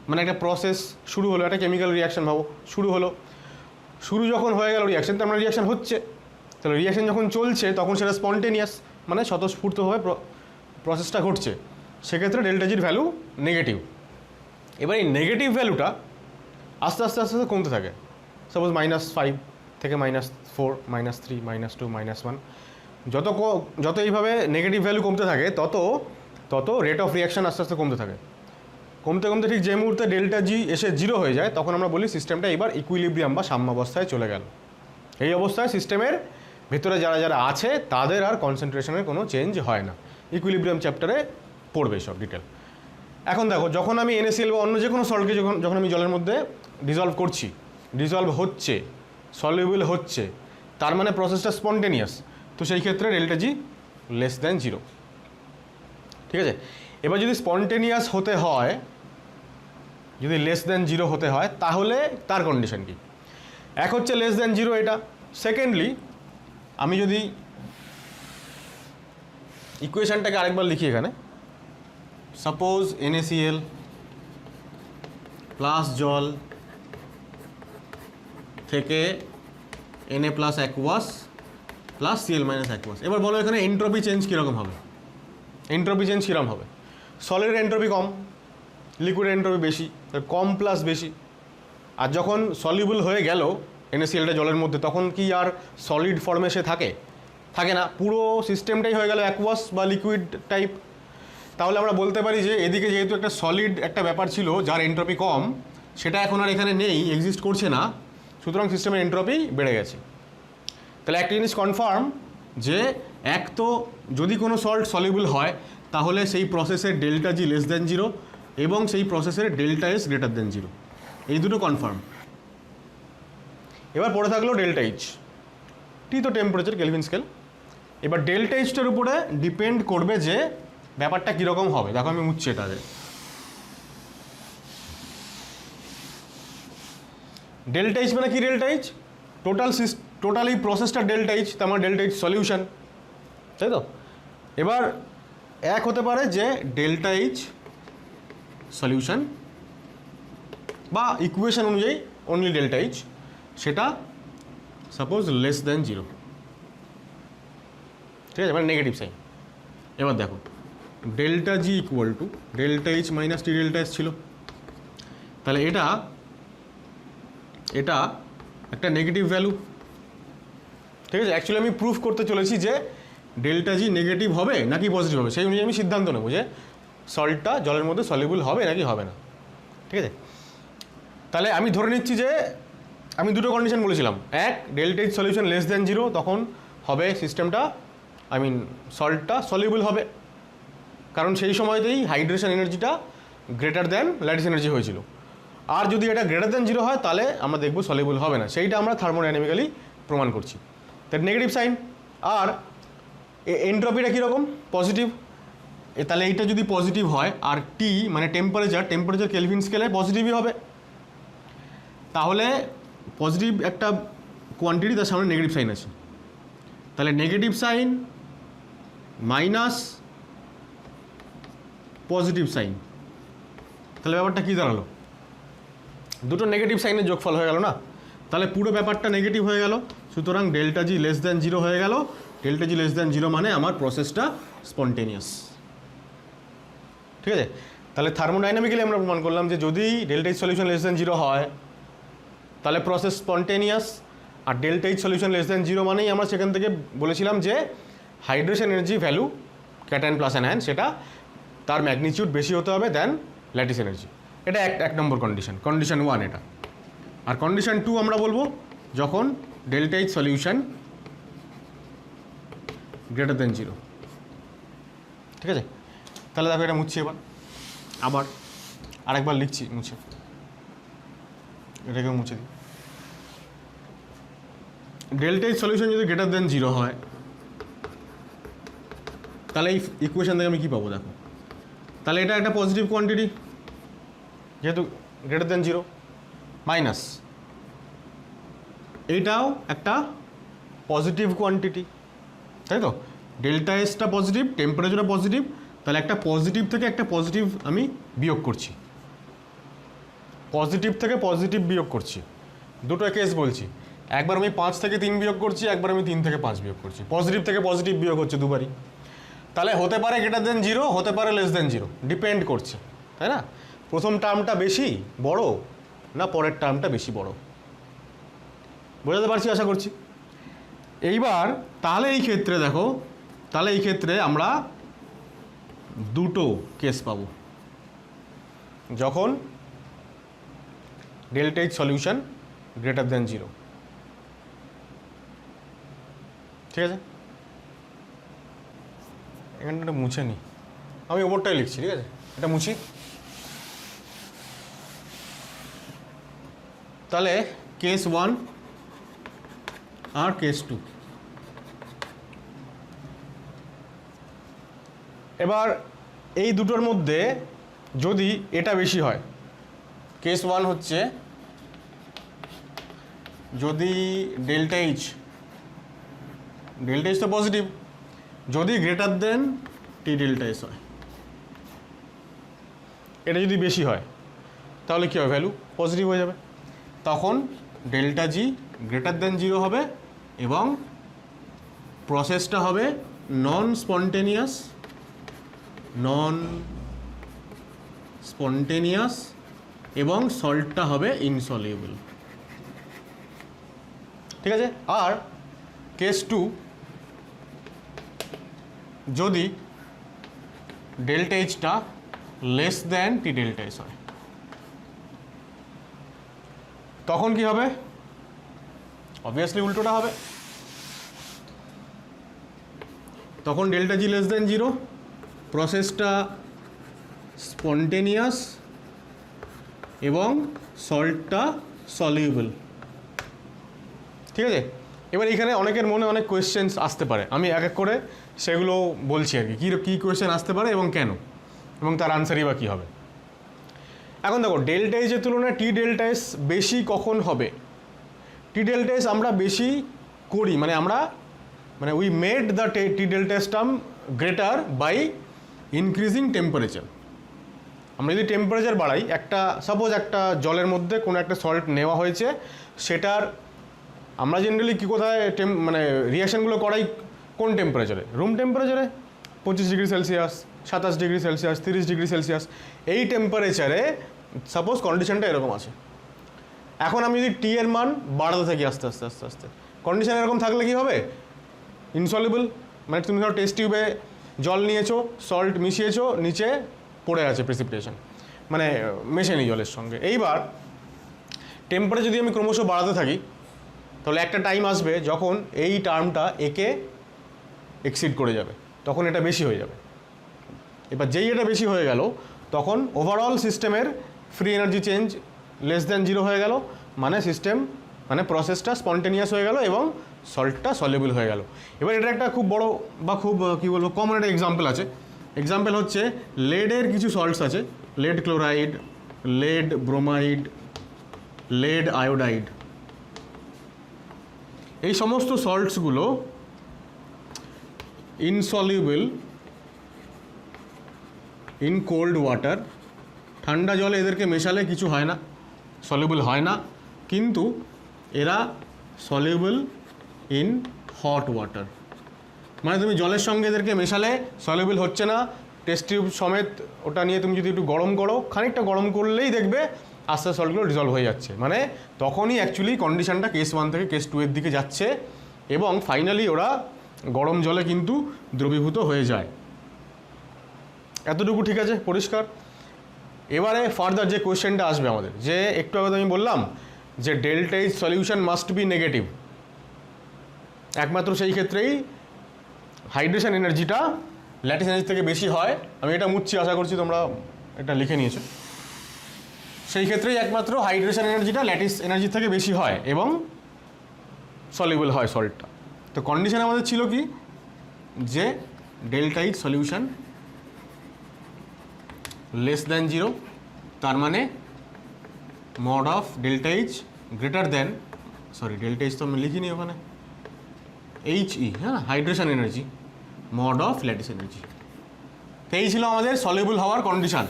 A: মানে একটা প্রসেস শুরু হলো, একটা কেমিক্যাল রিয়াকশন ভাবো, শুরু যখন হয়ে গেল রিয়াকশন, তার মানে রিয়াকশন হচ্ছে। তাহলে রিয়াকশন যখন চলছে তখন সেটা স্পন্টেনিয়াস, মানে স্বতঃস্ফূর্তভাবে প্রসেসটা ঘটছে। সেক্ষেত্রে ডেল্টা জির ভ্যালু নেগেটিভ। এবার এই নেগেটিভ ভ্যালুটা আস্তে আস্তে আস্তে আস্তে কমতে থাকে। সাপোজ -5 থেকে -4, -3, -2, -1, যত এইভাবে নেগেটিভ ভ্যালু কমতে থাকে তত রেট অফ রিয়াকশন আস্তে আস্তে কমতে থাকে। কমতে ঠিক যে মুহূর্তে ডেল্টা জি এসে 0 হয়ে যায়, তখন আমরা বলি সিস্টেমটা এবার ইকুইলিব্রিয়াম বা সাম্যাবস্থায় চলে গেল। এই অবস্থায় সিস্টেমের ভেতরে যারা আছে তাদের আর কনসেন্ট্রেশনের কোনো চেঞ্জ হয় না। ইকুইলিব্রিয়াম চ্যাপ্টারে পড়বে সব ডিটেল। এখন দেখো, যখন আমি NaCl বা অন্য যে কোনো সল্টকে যখন আমি জলের মধ্যে ডিজলভ হচ্ছে, সলিউবল হচ্ছে, তার মানে প্রসেসটা স্পন্টেনিয়াস। তো সেই ক্ষেত্রে ডেল্টা জি লেস দ্যান 0। ঠিক আছে, এবার যদি স্পন্টেনিয়াস হতে হয়, যদি লেস দ্যান 0 হতে হয়, তাহলে তার কন্ডিশন কি? এক হচ্ছে লেস দ্যান 0 এটা। সেকেন্ডলি আমি যদি ইকুয়েশনটাকে আরেকবার লিখি এখানে, সাপোজ NaCl প্লাস জল থেকে Na plus aqueous plus Cl minus aqueous. এবার বলো এখানে এন্ট্রপি চেঞ্জ কীরকম হবে? সলিডের এন্ট্রপি কম, লিকুইডের এন্ট্রপি বেশি, কম প্লাস বেশি। আর যখন সলিউবল হয়ে গেল NaClটা জলের মধ্যে, তখন কি আর সলিড ফর্মে সে থাকে না, পুরো সিস্টেমটাই হয়ে গেল অ্যাকুয়াস বা লিকুইড টাইপ। তাহলে আমরা বলতে পারি যে এদিকে যেহেতু একটা সলিড একটা ব্যাপার ছিল যার এন্ট্রপি কম, সেটা এখন আর এখানে নেই, এক্সিস্ট করছে না, সুতরাং সিস্টেমের এন্ট্রপি বেড়ে গেছে। তাহলে একটা জিনিস কনফার্ম যে এক তো যদি কোনো সল্ট সলিউবল হয়, তাহলে সেই প্রসেসের ডেল্টা জি লেস দ্যান 0 এবং সেই প্রসেসের ডেল্টা এস গ্রেটার দ্যান 0, এই দুটো কনফার্ম। এবার পড়ে থাকলো ডেল্টা এইচ। টি তো টেম্পারেচার, কেলভিন স্কেল। এবার ডেল্টা এইচটার উপরে ডিপেন্ড করবে যে ব্যাপারটা কীরকম হবে। দেখো আমি মুছছি এটাকে। ডেল্টা এইচ মানে কি? ডেল্টা এইচ টোটাল এই প্রসেসটা ডেল্টা এইচ, তার মানে ডেল্টা এইচ সলিউশন, তাই তো? এবার এক হতে পারে যে ডেল্টা এইচ সলিউশন বা ইকুয়েশন অনুযায়ী অনলি ডেল্টা এইচ, সেটা সাপোজ লেস দ্যান 0। ঠিক আছে, মানে নেগেটিভ সাইন। এবার দেখো delta G equal to delta H minus T delta S ছিল, তাহলে এটা একটা নেগেটিভ ভ্যালু। ঠিক আছে, অ্যাকচুয়ালি আমি প্রুফ করতে চলেছি যে ডেল্টা জি নেগেটিভ হবে নাকি পজিটিভ হবে, সেই অনুযায়ী আমি সিদ্ধান্ত নেবো যে সল্টটা জলের মধ্যে সলিউবল হবে নাকি হবে না। ঠিক আছে, তাহলে আমি ধরে নিচ্ছি যে আমি দুটো কন্ডিশন বলেছিলাম। এক, delta H solution less than 0, তখন হবে সিস্টেমটা সল্টটা সলিউবল হবে, কারণ সেই সময়তেই হাইড্রেশন এনার্জিটা গ্রেটার দ্যান ল্যাটিস এনার্জি হয়েছিল। আর যদি এটা গ্রেটার দ্যান 0 হয়, তাহলে আমরা দেখব সলিউবল হবে না। সেইটা আমরা থার্মোডাইনামিক্যালি প্রমাণ করছি। তাই নেগেটিভ সাইন। আর এন্ট্রপিটা কীরকম? পজিটিভ। তাহলে এইটা যদি পজিটিভ হয় আর টি মানে টেম্পারেচার কেলভিন স্কেলে পজিটিভই হবে। তাহলে পজিটিভ একটা কোয়ান্টিটি, তার সামনে নেগেটিভ সাইন আছে, তাহলে negative sign minus positive sign, তাহলে ব্যাপারটা কী দাঁড়ালো? দুটো নেগেটিভ সাইনের যোগফল হয়ে গেল না? তাহলে পুরো ব্যাপারটা নেগেটিভ হয়ে গেল। সুতরাং ডেল্টা জি লেস দ্যান 0 হয়ে গেল। ডেল্টা জি লেস দ্যান 0 মানে আমার প্রসেসটা স্পন্টেনিয়াস। ঠিক আছে, তাহলে থার্মোডাইনামিক্যালি আমরা প্রমাণ করলাম যে যদি delta H solution less than 0 হয় তাহলে প্রসেস স্পন্টেনিয়াস, আর delta H solution less than 0 মানেই আমরা সেখান থেকে বলেছিলাম যে hydration energy value cation plus anion সেটা তার ম্যাগনিটিউড বেশি হতে হবে দ্যান ল্যাটিস এনার্জি। এটা এক নম্বর কন্ডিশন, কন্ডিশন 1 এটা। আর কন্ডিশন 2 আমরা বলবো যখন delta H solution greater than 0। ঠিক আছে, তাহলে দেখো এটা মুছছি, এবার আবার আরেকবার লিখছি মুছে, এটাকেও মুছে দিই। ডেল্টা এইচ সলিউশন যদি গ্রেটার দ্যান 0 হয় তাহলে এই ইকুয়েশন থেকে আমি কী পাবো? দেখো, তাহলে এটা একটা পজিটিভ কোয়ান্টিটি যেহেতু গ্রেটার দ্যান 0, মাইনাস এইটাও একটা পজিটিভ কোয়ান্টিটি, তাই তো? ডেল্টা এসটা পজিটিভ, টেম্পারেচারটা পজিটিভ, তাহলে একটা পজিটিভ থেকে একটা পজিটিভ আমি বিয়োগ করছি, পজিটিভ থেকে পজিটিভ বিয়োগ করছি। দুটো কেস বলছি, একবার আমি 5 থেকে 3 বিয়োগ করছি, একবার আমি 3 থেকে 5 বিয়োগ করছি। পজিটিভ থেকে পজিটিভ বিয়োগ হচ্ছে দুবারই। তাহলে হতে পারে গ্রেটার দ্যান 0, হতে পারে লেস দ্যান 0, ডিপেন্ড করছে, তাই না? প্রথম টার্মটা বেশি বড় না পরের টার্মটা বেশি বড়, বোঝাতে পারছি আশা করছি। এইবার তাহলে এই ক্ষেত্রে দেখো, তাহলে এই ক্ষেত্রে আমরা দুটো কেস পাবো যখন delta H solution greater than 0। ঠিক আছে, এখানটা মুছে নি, আমি ওপরটাই লিখছি। ঠিক আছে, এটা মুছি। তাহলে কেস 1 আর কেস 2। এবার এই দুটোর মধ্যে যদি এটা বেশি হয়, কেস 1 হচ্ছে যদি ডেল্টা এইচ তো পজিটিভ, যদি গ্রেটার দেন টি ডেল্টা এস হয়, এটা যদি বেশি হয় তাহলে কী হবে? ভ্যালু পজিটিভ হয়ে যাবে, তখন ডেল্টা জি গ্রেটার দেন 0 হবে এবং প্রসেসটা হবে নন স্পন্টেনিয়াস এবং সল্টটা হবে ইনসলিউবল। ঠিক আছে, আর কেস 2 যদি ডেল্টা এইচটা লেস দ্যান টি ডেল্টা এস হয় তখন কি হবে? অবভিয়াসলি উল্টোটা হবে, তখন ডেল্টা জি লেস দ্যান 0, প্রসেসটা স্পন্টেনিয়াস এবং সল্টটা সলিউবল। ঠিক আছে, এবার এখানে অনেকের মনে অনেক কোয়েশ্চেন্স আসতে পারে, আমি এক এক করে সেগুলো বলছি আর কি, কী কোয়েশ্চেন আসতে পারে এবং কেন, এবং তার আনসারই বা কী হবে। এখন দেখো, ডেল্টা এইচের তুলনায় টি ডেল্টা এস বেশি কখন হবে? টি ডেল্টা এস আমরা বেশি করি, মানে we made the T delta S term greater by increasing temperature. আমরা যদি টেম্পারেচার বাড়াই, সাপোজ একটা জলের মধ্যে কোনো একটা সল্ট নেওয়া হয়েছে, সেটার আমরা জেনারেলি কী কোথায় রিয়াকশানগুলো করাই কোন টেম্পারেচারে? রুম টেম্পারেচারে 25 degree Celsius, 27 degree Celsius, 30 degree Celsius, এই টেম্পারেচারে সাপোজ কন্ডিশনটা এরকম আছে। এখন আমি যদি টি এর মান বাড়াতে থাকি আস্তে আস্তে আস্তে আস্তে, কন্ডিশন এরকম থাকলে কী হবে? ইনসলিউবল, মানে তুমি ধরো টেস্ট টিউবে জল নিয়েছো, সল্ট মিশিয়েছো, নিচে পড়ে আছে প্রেসিপিটেশন, মানে মেশানি জলের সঙ্গে। এইবার টেম্পারেচার যদি আমি ক্রমশ বাড়াতে থাকি তাহলে একটা টাইম আসবে যখন এই টার্মটা একে এক্সিড করে যাবে, তখন এটা বেশি হয়ে যাবে। এবার যেই এটা বেশি হয়ে গেল তখন ওভারঅল সিস্টেমের free energy change less than 0 হয়ে গেল, মানে প্রসেসটা স্পন্টেনিয়াস হয়ে গেল এবং সল্টটা সলিউবল হয়ে গেল। এবার এটা একটা খুব বড় বা খুব কী বলবো কমন একটা এক্সাম্পল আছে, এক্সাম্পল হচ্ছে লেডের কিছু সল্টস আছে, lead chloride, lead bromide, lead iodide. এই সমস্ত সল্টসগুলো ইনসলিউবল ইন কোল্ড ওয়াটার। ঠান্ডা জলে এদেরকে মেশালে কিছু হয় না, সলিউবল হয় না, কিন্তু এরা সলিউবল ইন হট ওয়াটার। মানে তুমি জলের সঙ্গে এদেরকে মেশালে সলিউবল হচ্ছে না, টেস্ট টিউব সমেত ওটা নিয়ে তুমি যদি একটু গরম করো, খানিকটা গরম করলেই দেখবে আস্তে আস্তে সল্টগুলো ডিজলভ হয়ে যাচ্ছে। মানে তখনই অ্যাকচুয়ালি কন্ডিশনটা কেস 1 থেকে কেস 2 এর দিকে যাচ্ছে এবং ফাইনালি ওরা গরম জলে কিন্তু দ্রবীভূত হয়ে যায়। এতটুকু ঠিক আছে, পরিষ্কার? এবারে ফার্দার যে কোয়েশ্চেনটা আসবে আমাদের, যে একটু আগে আমি বললাম যে delta H solution must be negative, একমাত্র সেই ক্ষেত্রেই হাইড্রেশন এনার্জিটা ল্যাটিস এনার্জি থেকে বেশি হয়। আমি এটা মুছছি, আশা করছি তোমরা এটা লিখে নিয়েছো। সেই ক্ষেত্রেই একমাত্র হাইড্রেশন এনার্জিটা ল্যাটিস এনার্জি থেকে বেশি হয় এবং সলিউবল হয় সল্টটা। তো কন্ডিশন আমাদের ছিল কি, যে delta H solution less than 0, তার মানে mod of delta H greater than, sorry delta H তো আমি লিখিনি ওখানে, HE, হ্যাঁ, hydration energy mod of lattice energy. তো এই ছিল আমাদের সলিউবল হওয়ার কন্ডিশন।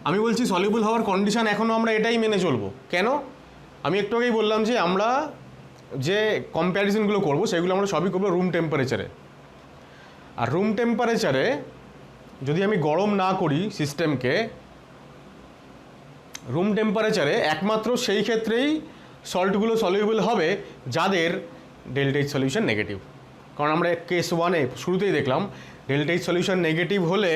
A: আমি বলছি সলিউবল হওয়ার কন্ডিশন এখনও আমরা এটাই মেনে চলবো। কেন? আমি একটু আগেই বললাম যে আমরা যে কম্প্যারিজনগুলো করবো সেগুলো আমরা সবই করবো রুম টেম্পারেচারে। আর রুম টেম্পারেচারে যদি আমি গরম না করি সিস্টেমকে, রুম টেম্পারেচারে একমাত্র সেই ক্ষেত্রেই সল্টগুলো সলিউবল হবে যাদের ডেল্টা এইচ সলিউশন নেগেটিভ। কারণ আমরা কেস 1-এ শুরুতেই দেখলাম ডেল্টা এইচ সলিউশন নেগেটিভ হলে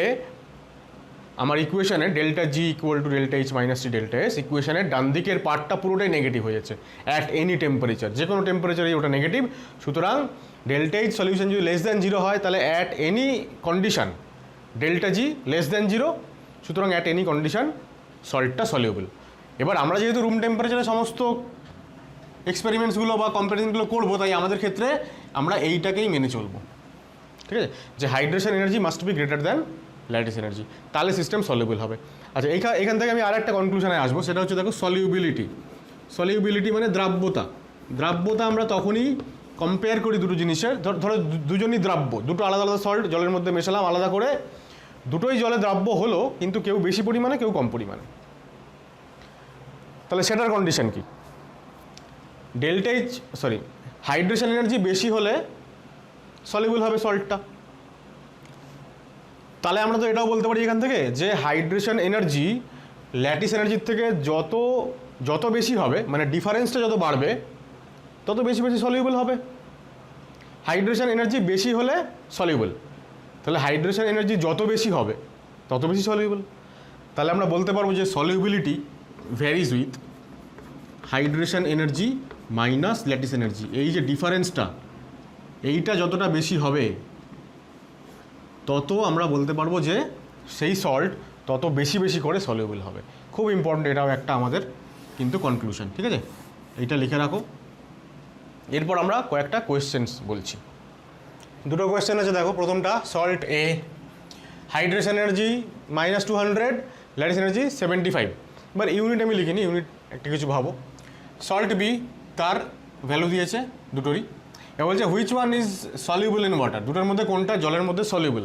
A: আমার ইকুয়েশনে delta G equal to delta H minus T delta S, ইকুয়েশনের ডান দিকের পার্টটা পুরোটাই নেগেটিভ হয়ে যাচ্ছে অ্যাট এনি টেম্পারেচার, যে কোনো টেম্পারেচারেই ওটা নেগেটিভ। সুতরাং ডেল্টা এইচ সলিউশন যদি লেস দ্যান 0 হয় তাহলে at any condition delta G less than 0, সুতরাং অ্যাট এনি কন্ডিশন সল্টটা সলিউবল। এবার আমরা যেহেতু রুম টেম্পারেচারে সমস্ত এক্সপেরিমেন্টসগুলো বা কম্পারিজনগুলো করবো, তাই আমাদের ক্ষেত্রে আমরা এইটাকেই মেনে চলবো, ঠিক আছে, যে hydration energy must be greater than lattice energy, তাহলে সিস্টেম সলিউবল হবে। আচ্ছা, এখান থেকে আমি আর একটা কনক্লুশনে আসবো, সেটা হচ্ছে দেখো সলিউবিলিটি। সলিউবিলিটি মানে দ্রাব্যতা। দ্রাব্যতা আমরা তখনই কম্পেয়ার করি দুটো জিনিসের, ধরো দুজনই দ্রাব্য, দুটো আলাদা আলাদা সল্ট জলের মধ্যে মেশালাম আলাদা করে, দুটোই জলে দ্রাব্য হলো, কিন্তু কেউ বেশি পরিমাণে কেউ কম পরিমাণে। তাহলে সেটার কন্ডিশন কি? ডেল্টা এইচ হাইড্রেশন এনার্জি বেশি হলে সলিউবল হবে সল্টটা। তাহলে আমরা তো এটাও বলতে পারি এখান থেকে যে হাইড্রেশন এনার্জি ল্যাটিস এনার্জির থেকে যত বেশি হবে, মানে ডিফারেন্সটা যত বাড়বে তত বেশি বেশি সলিউবল হবে। হাইড্রেশন এনার্জি বেশি হলে সলিউবল, তাহলে হাইড্রেশন এনার্জি যত বেশি হবে তত বেশি সলিউবল। তাহলে আমরা বলতে পারবো যে solubility varies with hydration energy minus lattice energy. এই যে ডিফারেন্সটা, এইটা যতটা বেশি হবে তত আমরা বলতে পারবো যে সেই সল্ট তত বেশি বেশি করে সলিউবল হবে। খুব ইম্পর্টেন্ট, এটাও একটা আমাদের কিন্তু কনক্লুশন, ঠিক আছে, এইটা লিখে রাখো। এরপর আমরা কয়েকটা কোয়েশ্চেন্স বলছি। দুটো কোয়েশ্চেন আছে দেখো। প্রথমটা সল্ট এ হাইড্রেশন এনার্জি -200, ল্যাটিস এনার্জি 75। এবার ইউনিট আমি লিখিনি, ইউনিট একটা কিছু ভাবো। সল্ট বি, তার ভ্যালু দিয়েছে দুটোরই। এবার বলছে which one is soluble in water, দুটোর মধ্যে কোনটা জলের মধ্যে সলিউবল,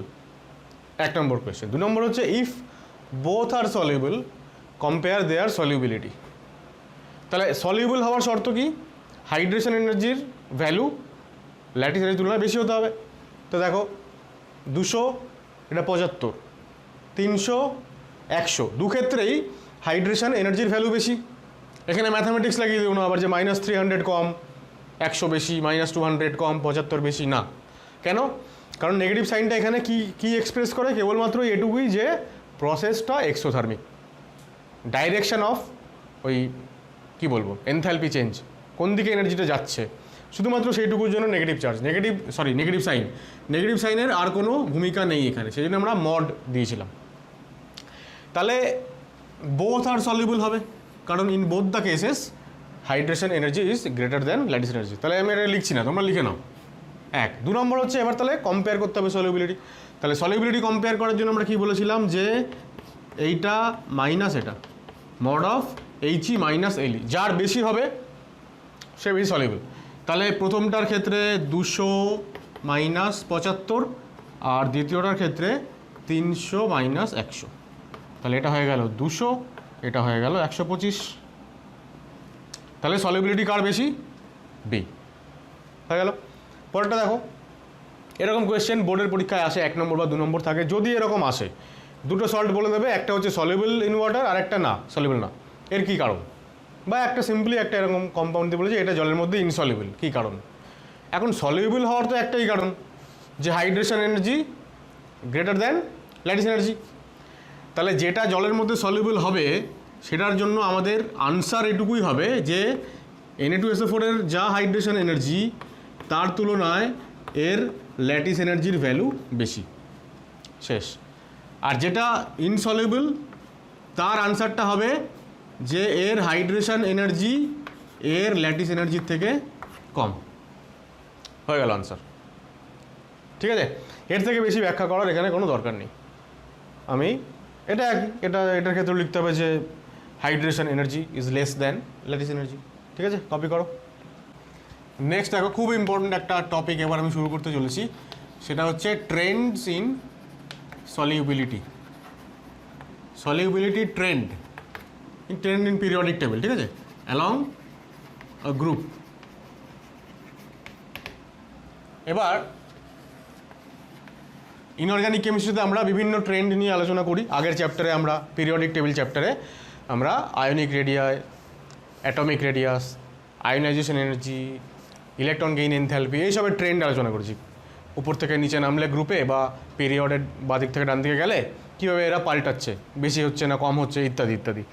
A: 1 নম্বর কোয়েশ্চেন। 2 নম্বর হচ্ছে if both are soluble compare their solubility. তাহলে সলিউবল হওয়ার শর্ত কি? হাইড্রেশন এনার্জির ভ্যালু ল্যাটিস এনার্জির তুলনায় বেশি হতে হবে। তো দেখো 200, এটা 75, 300, 100, দু ক্ষেত্রেই হাইড্রেশন এনার্জির ভ্যালু বেশি। এখানে ম্যাথামেটিক্স লাগিয়ে দেবো না আবার যে -300 কম 100 বেশি, -200 কম 75 বেশি, না। কেন? কারণ নেগেটিভ সাইনটা এখানে কি এক্সপ্রেস করে? কেবলমাত্র এটুকুই যে প্রসেসটা এক্সোথার্মিক, ডাইরেকশন অফ ওই কি বলবো এনথালপি চেঞ্জ, কোন দিকে এনার্জিটা যাচ্ছে, শুধুমাত্র সেইটুকুর জন্য নেগেটিভ চার্জ, নেগেটিভ সাইনের আর কোনো ভূমিকা নেই এখানে, সেই জন্য আমরা মড দিয়েছিলাম। তাহলে বোথ আর সলিউবল হবে, কারণ in both the cases hydration energy is greater than lattice energy. তাহলে আমি এটা লিখছি না, তোমরা লিখে নাও। 1। 2 নম্বর হচ্ছে এবার তাহলে কম্পেয়ার করতে হবে সলিউবিলিটি। তাহলে সলিবিলিটি কম্পেয়ার করার জন্য আমরা কি বলেছিলাম যে এইটা মাইনাস এটা মড অফ এইচই মাইনাস এলই, যার বেশি হবে সে বেশি সলিবল। তাহলে প্রথমটার ক্ষেত্রে 200 মাইনাস 75 আর দ্বিতীয়টার ক্ষেত্রে 300 মাইনাস 100। তাহলে এটা হয়ে গেল 200, এটা হয়ে গেল 125। তাহলে সলিবিলিটি কার বেশি? বি হয়ে গেল। পরেরটা দেখো, এরকম কোয়েশ্চেন বোর্ডের পরীক্ষায় আসে, 1 নম্বর বা 2 নম্বর থাকে। যদি এরকম আসে দুটো সল্ট বলে দেবে, একটা হচ্ছে সলিবল ইন ওয়াটার আর একটা না সলিবল না, এর কী কারণ? বা একটা সিম্পলি একটা এরকম কম্পাউন্ড দিয়ে বলেছে এটা জলের মধ্যে ইনসলিবল, কী কারণ? এখন সলিউবল হওয়ার তো একটাই কারণ, যে hydration energy greater than lattice energy. তাহলে যেটা জলের মধ্যে সলিউবল হবে সেটার জন্য আমাদের আনসার এটুকুই হবে যে Na2SO4 এর যা হাইড্রেশন এনার্জি তার তুলনায় এর ল্যাটিস এনার্জির ভ্যালু বেশি, শেষ। আর যেটা ইনসলিউবল তার আনসারটা হবে যে এর হাইড্রেশন এনার্জি এর ল্যাটিস এনার্জির থেকে কম। হয়ে গেল আনসার, ঠিক আছে? এর থেকে বেশি ব্যাখ্যা করার এখানে কোনো দরকার নেই। আমি এটার ক্ষেত্রে লিখতে হবে যে hydration energy is less than lattice energy, ঠিক আছে? কপি করো। নেক্সট দেখো, খুব ইম্পর্ট্যান্ট একটা টপিক এবার আমি শুরু করতে চলেছি, সেটা হচ্ছে Trends in solubility. Solubility trend in periodic table, ঠিক আছে, অ্যালং আ গ্রুপ। এবার ইনঅর্গানিক কেমিস্ট্রিতে আমরা বিভিন্ন ট্রেন্ড নিয়ে আলোচনা করি। আগের চ্যাপ্টারে আমরা পিরিয়ডিক টেবিল চ্যাপ্টারে আমরা ionic radius, atomic radius, ionization energy, electron gain enthalpy, এইসবের ট্রেন্ড আলোচনা করেছি। উপর থেকে নিচে নামলে গ্রুপে বা পিরিয়ডের বাদিক থেকে ডান দিকে গেলে কীভাবে এরা পাল্টাচ্ছে, বেশি হচ্ছে না কম হচ্ছে, ইত্যাদি ইত্যাদি।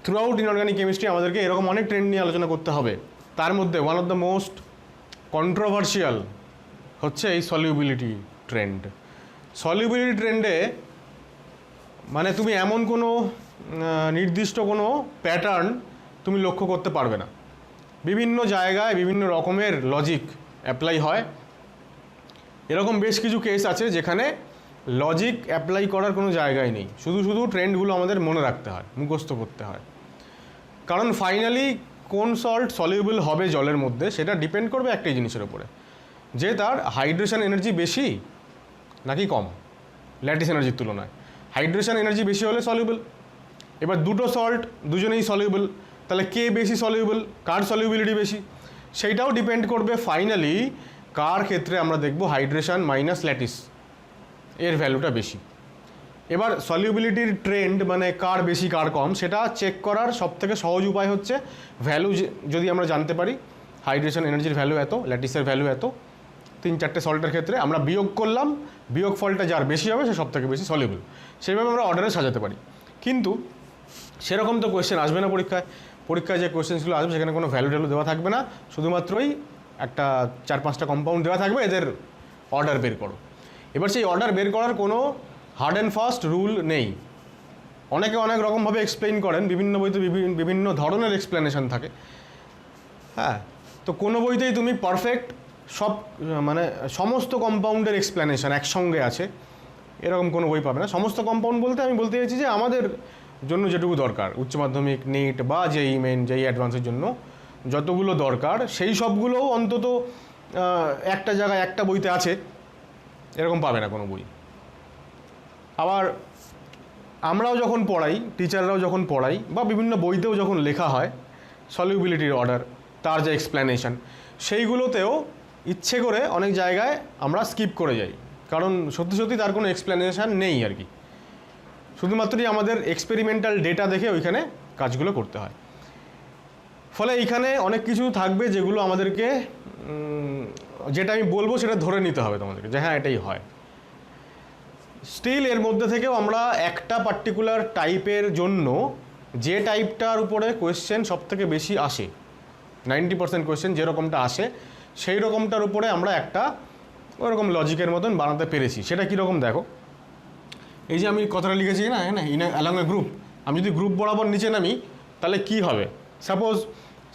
A: থ্রু আউট ইনঅর্গানিক কেমিস্ট্রি আমাদেরকে এরকম অনেক ট্রেন্ড নিয়ে আলোচনা করতে হবে। তার মধ্যে one of the most controversial হচ্ছে এই সলিউবিলিটি ট্রেন্ড। সলিউবিলিটি ট্রেন্ডে মানে তুমি এমন কোনো নির্দিষ্ট কোনো প্যাটার্ন তুমি লক্ষ্য করতে পারবে না। বিভিন্ন জায়গায় বিভিন্ন রকমের লজিক অ্যাপ্লাই হয়। এরকম বেশ কিছু কেস আছে যেখানে লজিক অ্যাপ্লাই করার কোনো জায়গায় নেই, শুধু শুধু ট্রেন্ডগুলো আমাদের মনে রাখতে হয়, মুখস্থ করতে হয়। কারণ ফাইনালি কোন সল্ট সলিউবল হবে জলের মধ্যে সেটা ডিপেন্ড করবে একটাই জিনিসের উপরে, যে তার হাইড্রেশন এনার্জি বেশি নাকি কম ল্যাটিস এনার্জির তুলনায়। হাইড্রেশন এনার্জি বেশি হলে সলিউবল। এবার দুটো সল্ট দুজনেই সলিউবল, তাহলে কে বেশি সলিউবল, কার সলিউবিলিটি বেশি, সেইটাও ডিপেন্ড করবে ফাইনালি কার ক্ষেত্রে আমরা দেখব হাইড্রেশন মাইনাস ল্যাটিস এর ভ্যালুটা বেশি। এবার সলিউবিলিটির ট্রেন্ড মানে কার বেশি কার কম সেটা চেক করার সবথেকে সহজ উপায় হচ্ছে ভ্যালু যদি আমরা জানতে পারি হাইড্রেশন এনার্জির ভ্যালু এত, ল্যাটিসের ভ্যালু এত, 3-4টে সল্টের ক্ষেত্রে আমরা বিয়োগ করলাম, বিয়োগ ফলটা যার বেশি হবে সে সবথেকে বেশি সলিউবল। সেইভাবে আমরা অর্ডারে সাজাতে পারি। কিন্তু সেরকম তো কোয়েশ্চেন আসবে না পরীক্ষায় যে কোয়েশ্চেনগুলো আসবে সেখানে কোনো ভ্যালু ট্যালু দেওয়া থাকবে না, শুধুমাত্রই একটা 4-5টা কম্পাউন্ড দেওয়া থাকবে, এদের অর্ডার বের করো। এবার সেই অর্ডার বের করার কোনো হার্ড অ্যান্ড ফাস্ট রুল নেই। অনেকে অনেক রকমভাবে এক্সপ্লেইন করেন, বিভিন্ন বইতে বিভিন্ন ধরনের এক্সপ্লেনেশন থাকে। হ্যাঁ, তো কোনো বইতেই তুমি পারফেক্ট সব মানে সমস্ত কম্পাউন্ডের এক্সপ্লেনেশন একসঙ্গে আছে এরকম কোনো বই পাবে না। সমস্ত কম্পাউন্ড বলতে আমি বলতে চাইছি যে আমাদের জন্য যেটুকু দরকার, উচ্চ মাধ্যমিক, নিট বা জেই মেন, জেই অ্যাডভান্সের জন্য যতগুলো দরকার সেই সবগুলোও অন্তত একটা জায়গায় একটা বইতে আছে, এরকম পাবে না কোনো বই। আবার আমরাও যখন পড়াই, টিচাররাও যখন পড়াই বা বিভিন্ন বইতেও যখন লেখা হয় সলিউবিলিটির অর্ডার, তার যে এক্সপ্লেনেশন, সেইগুলোতেও ইচ্ছে করে অনেক জায়গায় আমরা স্কিপ করে যাই, কারণ সত্যি সত্যি তার কোনো এক্সপ্লেনেশন নেই আর কি। শুধুমাত্রই আমাদের এক্সপেরিমেন্টাল ডেটা দেখে ওইখানে কাজগুলো করতে হয়। ফলে এইখানে অনেক কিছু থাকবে যেগুলো আমাদেরকে যেটা আমি বলবো সেটা ধরে নিতে হবে তোমাদেরকে যে হ্যাঁ এটাই হয়। স্টিল এর মধ্যে থেকেও আমরা একটা পার্টিকুলার টাইপের জন্য যে টাইপটার উপরে কোয়েশ্চেন সবথেকে বেশি আসে, 90% কোয়েশ্চেন যেরকমটা আসে সেই রকমটার উপরে আমরা একটা ওরকম লজিকের মতন বানাতে পেরেছি। সেটা কীরকম দেখো, এই যে আমি কথাটা লিখেছি না ইন অ্যালং এ গ্রুপ, আমি যদি গ্রুপ বরাবর নিচে নামি তাহলে কি হবে?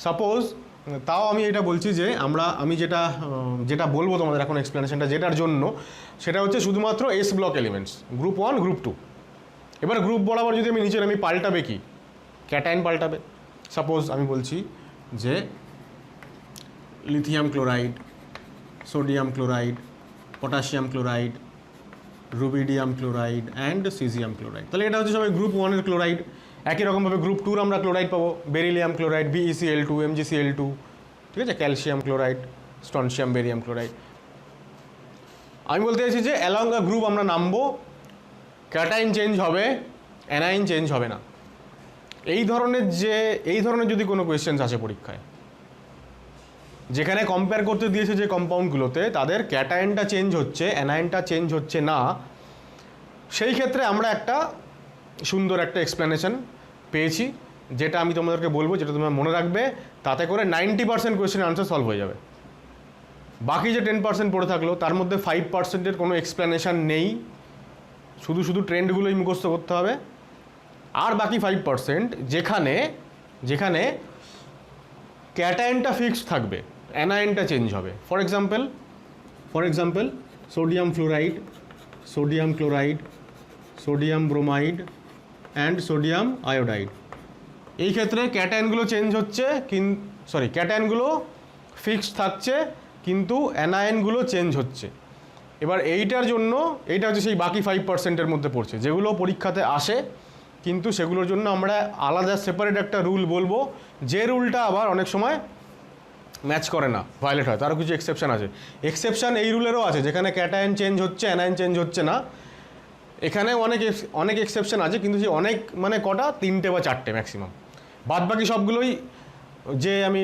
A: সাপোজ তাও আমি এটা বলছি যে আমি যেটা বলবো তোমাদের এখন এক্সপ্লেনেশনটা যেটার জন্য, সেটা হচ্ছে শুধুমাত্র S block elements, group 1 group 2। এবার গ্রুপ বরাবর যদি আমি নিচে নামি, পাল্টাবে কি? ক্যাটায়ন পাল্টাবে। সাপোজ আমি বলছি যে lithium chloride, sodium chloride, potassium chloride, rubidium chloride and caesium chloride. তাহলে এটা হচ্ছে সবাই গ্রুপ 1-এর ক্লোরাইড। একই রকমভাবে গ্রুপ 2-র আমরা ক্লোরাইড পাবো, বেরিলিয়াম ক্লোরাইড, BeCl2, MgCl2, ঠিক আছে, calcium chloride, strontium, barium chloride. আমি বলতে চাইছি যে অ্যালং আ গ্রুপ আমরা নামবো, ক্যাটাইন চেঞ্জ হবে, অ্যানাইন চেঞ্জ হবে না। এই ধরনের যদি কোনো কোয়েশ্চেন্স আসে পরীক্ষায়, যেখানে কম্পেয়ার করতে দিয়েছে যে কম্পাউন্ডগুলোতে তাদের ক্যাটায়নটা চেঞ্জ হচ্ছে, অ্যানায়নটা চেঞ্জ হচ্ছে না, সেই ক্ষেত্রে আমরা একটা সুন্দর একটা এক্সপ্লেনেশন পেয়েছি, যেটা আমি তোমাদেরকে বলবো, যেটা তোমরা মনে রাখবে। তাতে করে 90% কোয়েশ্চেনের আনসার সলভ হয়ে যাবে। বাকি যে 10% পড়ে থাকলো তার মধ্যে 5%-এর কোনো এক্সপ্লেনেশন নেই, শুধু ট্রেন্ডগুলোই মুখস্থ করতে হবে। আর বাকি 5% যেখানে ক্যাটায়নটা ফিক্সড থাকবে, অ্যানায়নটা চেঞ্জ হবে। For example sodium fluoride, sodium chloride, sodium bromide and sodium iodide. এই ক্ষেত্রে ক্যাটায়নগুলো চেঞ্জ হচ্ছে, ক্যাটায়নগুলো ফিক্সড থাকছে, কিন্তু অ্যানায়নগুলো চেঞ্জ হচ্ছে। এবার এইটা হচ্ছে সেই বাকি 5%-এর মধ্যে পড়ছে, যেগুলো পরীক্ষাতে আসে, কিন্তু সেগুলোর জন্য আমরা আলাদা সেপারেট একটা রুল বলবো, যে রুলটা আবার অনেক সময় ম্যাচ করে না, ভায়োলেট হয়। তারও কিছু এক্সেপশন আছে। এক্সেপশন এই রুলেরও আছে, যেখানে ক্যাটায়ন চেঞ্জ হচ্ছে, অ্যানায়ন চেঞ্জ হচ্ছে না। এখানে অনেক এক্সেপশন আছে, কিন্তু যে অনেক মানে কটা, 3টে বা 4টে ম্যাক্সিমাম। বাদ বাকি সবগুলোই যে আমি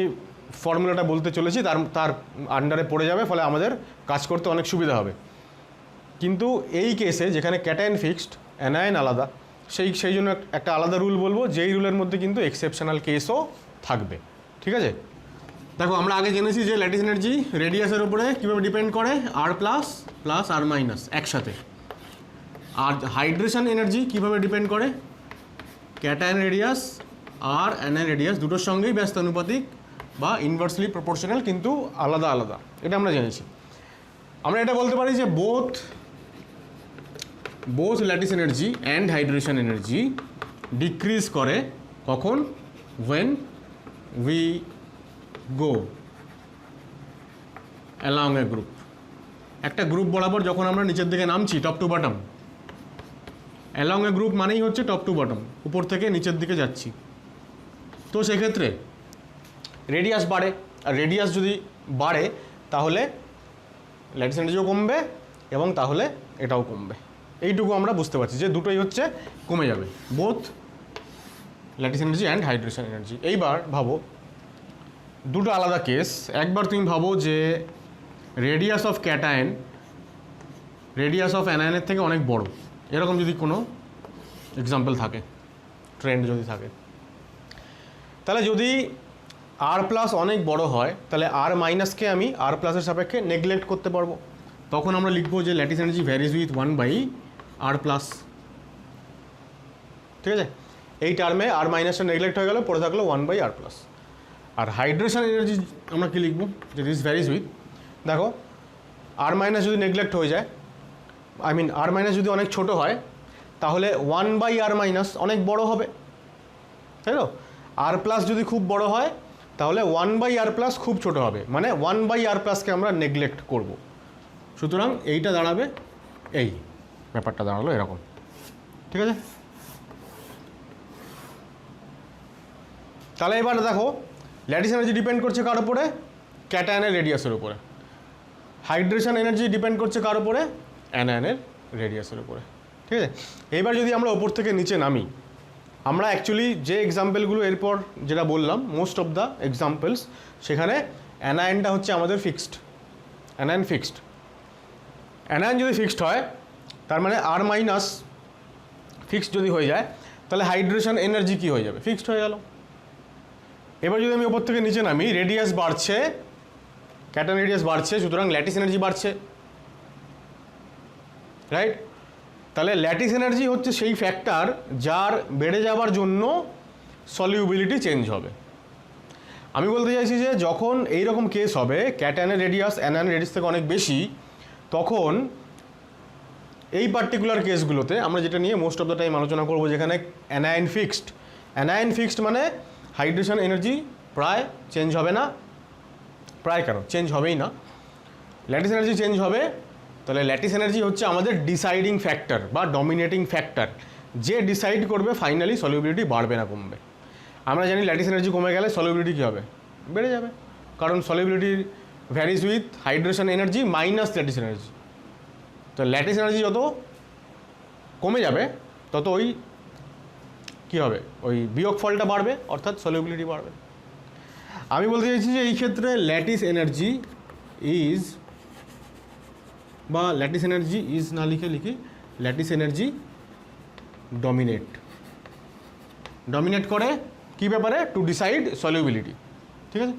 A: ফর্মুলাটা বলতে চলেছি তার আন্ডারে পড়ে যাবে, ফলে আমাদের কাজ করতে অনেক সুবিধা হবে। কিন্তু এই কেসে যেখানে ক্যাটায়ন ফিক্সড, অ্যানায়ন আলাদা, সেই জন্য একটা আলাদা রুল বলবো, যেই রুলের মধ্যে কিন্তু এক্সেপশনাল কেসও থাকবে। ঠিক আছে, দেখো আমরা আগে জেনেছি যে ল্যাটিস এনার্জি রেডিয়াসের উপরে কীভাবে ডিপেন্ড করে, R+ প্লাস R- একসাথে। আর হাইড্রেশন এনার্জি কীভাবে ডিপেন্ড করে, ক্যাটায়ন রেডিয়াস আর অ্যানায়ন রেডিয়াস দুটোর সঙ্গেই ব্যস্তানুপাতিক বা ইনভার্সলি প্রপোর্শনাল, কিন্তু আলাদা আলাদা। এটা আমরা জেনেছি। আমরা এটা বলতে পারি যে both lattice energy and hydration energy decrease করে কখন, when we go along a group। একটা গ্রুপ বরাবর যখন আমরা নিচের দিকে নামছি, top to bottom, along a group মানেই হচ্ছে টপ টু বটম, উপর থেকে নিচের দিকে যাচ্ছি। তো সেক্ষেত্রে রেডিয়াস বাড়ে, আর রেডিয়াস যদি বাড়ে তাহলে ল্যাটিস এনার্জিও কমবে, এবং তাহলে এটাও কমবে। এইটুকু আমরা বুঝতে পারছি যে দুটোই হচ্ছে কমে যাবে, both lattice energy and hydration energy. এইবার ভাবো দুটো আলাদা কেস। একবার তুমি ভাবো যে radius of cation radius of অ্যানায়নের থেকে অনেক বড়, এরকম যদি কোনো এক্সাম্পল থাকে, ট্রেন্ড যদি থাকে, তাহলে যদি R+ অনেক বড় হয়, তাহলে R- আমি R+-এর সাপেক্ষে নেগলেক্ট করতে পারবো। তখন আমরা লিখবো যে lattice energy varies with 1/R+। ঠিক আছে, এই টার্মে R- নেগলেক্ট হয়ে গেল, পড়ে থাকলো 1/R+। আর হাইড্রেশন এনার্জি আমরা কি লিখবো, যে দিস ভ্যারিজ উইথ, দেখো R- যদি নেগলেক্ট হয়ে যায়, R- যদি অনেক ছোট হয়, তাহলে 1/R- অনেক বড় হবে, তাই তো। R+ যদি খুব বড় হয়, তাহলে 1/R+ খুব ছোট হবে, মানে 1/R+কে আমরা নেগলেক্ট করব। সুতরাং এইটা দাঁড়াবে, এই ব্যাপারটা দাঁড়ালো এরকম। ঠিক আছে, তাহলে এবার দেখো ল্যাটিস এনার্জি ডিপেন্ড করছে কার উপরে, ক্যাটায়নের রেডিয়াসের উপরে। হাইড্রেশন এনার্জি ডিপেন্ড করছে কার উপরে, অ্যানায়নের রেডিয়াসের উপরে। ঠিক আছে, এইবার যদি আমরা ওপর থেকে নিচে নামি, আমরা অ্যাকচুয়ালি যে এক্সাম্পলগুলো এরপর যেটা বললাম, মোস্ট অফ দ্য এক্সাম্পলস, সেখানে অ্যানায়নটা হচ্ছে আমাদের ফিক্সড, অ্যানায়ন ফিক্সড। অ্যানায়ন যদি ফিক্সড হয়, তার মানে R- ফিক্সড যদি হয়ে যায়, তাহলে হাইড্রেশন এনার্জি কী হয়ে যাবে, ফিক্সড হয়ে গেল। এবার যদি আমি ওপর থেকে নিচে নামি, রেডিয়াস বাড়ছে, ক্যাটায়ন রেডিয়াস বাড়ছে, সুতরাং ল্যাটিস এনার্জি বাড়ছে, রাইট। তাহলে ল্যাটিস এনার্জি হচ্ছে সেই ফ্যাক্টর যার বেড়ে যাওয়ার জন্য সলিউবিলিটি চেঞ্জ হবে। আমি বলতে চাইছি যে যখন এইরকম কেস হবে ক্যাটায়নের রেডিয়াস অ্যানায়নের রেডিয়াস থেকে অনেক বেশি, তখন এই পার্টিকুলার কেসগুলোতে আমরা যেটা নিয়ে মোস্ট অফ দ্য টাইম আলোচনা করবো, যেখানে অ্যানায়ন ফিক্সড। অ্যানায়ন ফিক্সড মানে হাইড্রেশন এনার্জি প্রায় চেঞ্জ হবে না, প্রায় কেন চেঞ্জ হবেই না, ল্যাটিস এনার্জি চেঞ্জ হবে। তাহলে ল্যাটিস এনার্জি হচ্ছে আমাদের ডিসাইডিং ফ্যাক্টর বা ডমিনেটিং ফ্যাক্টর, যে ডিসাইড করবে ফাইনালি সলিউবিলিটি বাড়বে না কমবে। আমরা জানি ল্যাটিস এনার্জি কমে গেলে সলিউবিলিটি কী হবে, বেড়ে যাবে, কারণ solubility varies with hydration energy minus lattice energy. তো ল্যাটিস এনার্জি যত কমে যাবে তত ওই কী হবে, ওই বিয়োগফলটা বাড়বে, অর্থাৎ সলিউবিলিটি বাড়বে। আমি বলতে চাইছি যে এই ক্ষেত্রে ল্যাটিস এনার্জি ইজ, বা ল্যাটিস এনার্জি ইজ না লিখে লিখি ল্যাটিস এনার্জি ডমিনেট করে কী ব্যাপারে, টু ডিসাইড সলিউবিলিটি। ঠিক আছে,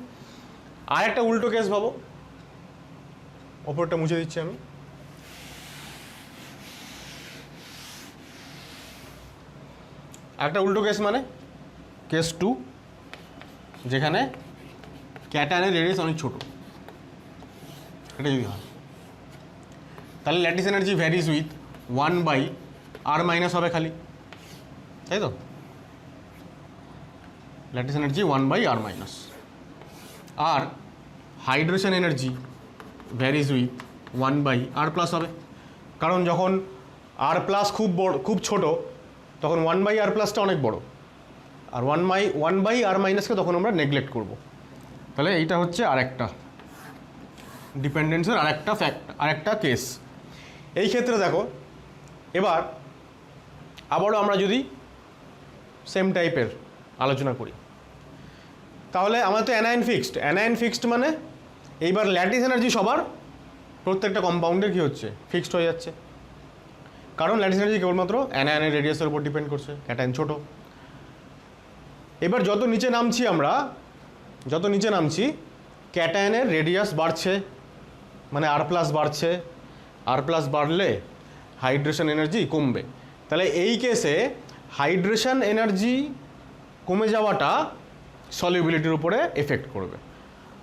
A: আর একটা উল্টো কেস ভাবো, ওপরটা মুছে দিচ্ছি আমি। একটা উল্টো কেস মানে কেস 2, যেখানে ক্যাটায়নের রেডিয়াস অনেক ছোট, এটা যদি হয় তাহলে lattice energy varies with 1/r- হবে খালি, তাই তো? ল্যাটিস এনার্জি 1/r-, আর hydration energy varies with 1/r+ হবে, কারণ যখন r+ খুব বড়, খুব ছোট, তখন 1/r+টা অনেক বড়, আর 1/r- তখন আমরা নেগলেক্ট করব। তাহলে এইটা হচ্ছে আরেকটা ডিপেন্ডেন্সের আরেকটা কেস। এই ক্ষেত্রে দেখো, এবার আবারও আমরা যদি সেম টাইপের আলোচনা করি, তাহলে আমাদের তো অ্যানায়ন ফিক্সড মানে এইবার ল্যাটিস এনার্জি সবার প্রত্যেকটা কম্পাউন্ডের কী হচ্ছে, ফিক্সড হয়ে যাচ্ছে, কারণ ল্যাটিস এনার্জি কেবলমাত্র অ্যানায়নের রেডিয়াসের উপর ডিপেন্ড করছে, ক্যাটায়ন ছোট। এবার যত নিচে নামছি ক্যাটায়নের রেডিয়াস বাড়ছে, মানে r+ বাড়ছে, r+ বাড়লে হাইড্রেশন এনার্জি কমবে। তাহলে এই কেসে হাইড্রেশন এনার্জি কমে যাওয়াটা সলিউবিলিটির উপরে এফেক্ট করবে।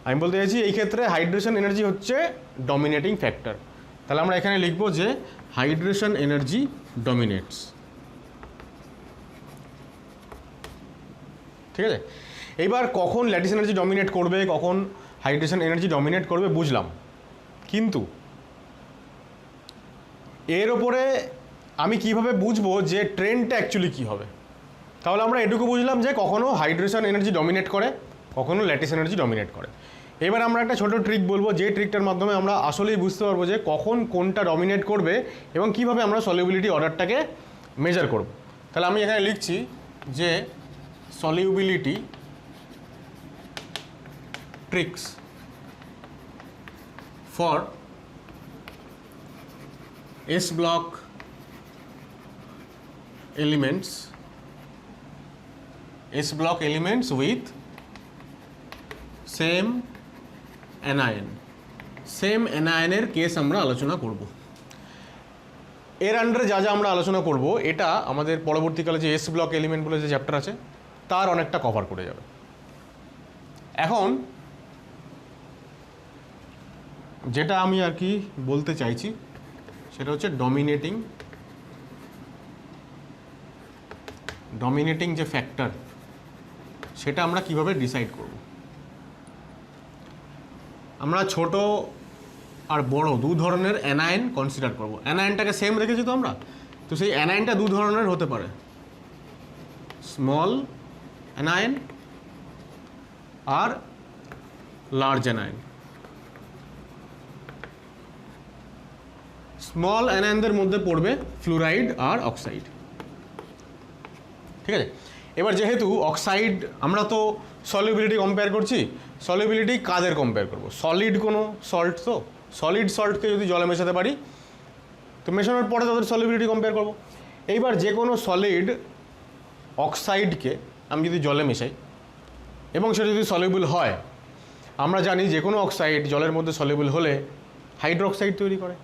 A: আমি বলতে চাইছি এই ক্ষেত্রে হাইড্রেশন এনার্জি হচ্ছে ডমিনেটিং ফ্যাক্টর। তাহলে আমরা এখানে লিখব যে হাইড্রেশন এনার্জি ডমিনেটস। ঠিক আছে, এইবার কখন ল্যাটিস এনার্জি ডমিনেট করবে, কখন হাইড্রেশন এনার্জি ডমিনেট করবে বুঝলাম, কিন্তু এর ওপরে আমি কিভাবে বুঝবো যে ট্রেন্ডটা অ্যাকচুয়ালি কী হবে? তাহলে আমরা এটুকু বুঝলাম যে কখনো হাইড্রেশন এনার্জি ডমিনেট করে, কখনো ল্যাটিস এনার্জি ডমিনেট করে। এবার আমরা একটা ছোটো ট্রিক বলবো, যে ট্রিকটার মাধ্যমে আমরা আসলেই বুঝতে পারবো যে কখন কোনটা ডমিনেট করবে এবং কিভাবে আমরা সলিউবিলিটি অর্ডারটাকে মেজার করব। তাহলে আমি এখানে লিখছি যে solubility tricks for S block elements with same anion case আমরা আলোচনা করব। এর আন্ডারে যা যা আমরা আলোচনা করব এটা আমাদের পরবর্তীকালে যে S block এলিমেন্ট বলে যে চ্যাপ্টার আছে তার অনেকটা কভার করে যাবে। এখন যেটা আমি আর কি বলতে চাইছি সেটা হচ্ছে ডমিনেটিং যে ফ্যাক্টর সেটা আমরা কিভাবে ডিসাইড করব। আমরা ছোট আর বড় দু ধরনের অ্যানায়ন কনসিডার করব। অ্যানায়নটাকে সেম রেখেছি তো আমরা, তো সেই অ্যানায়নটা দু ধরনের হতে পারে, স্মল অ্যানায়ন আর লার্জ অ্যানায়ন। স্মল অ্যানায়নদের মধ্যে পড়বে ফ্লুরাইড আর অক্সাইড। ঠিক আছে, এবার যেহেতু অক্সাইড, আমরা তো সলিউবিলিটি কম্পেয়ার করছি, সলিউবিলিটি কাদের কম্পেয়ার করব? সলিড কোনো সল্ট, তো সলিড সল্টকে যদি জলে মেশাতে পারি তো মেশানোর পরে তাদের সলিউবিলিটি কম্পেয়ার করব। এইবার যে কোনো সলিড অক্সাইডকে আমি যদি জলে মেশাই এবং সেটা যদি সলিউবল হয়, আমরা জানি যে কোনো অক্সাইড জলের মধ্যে সলিউবল হলে হাইড্রোক্সাইড তৈরি করে।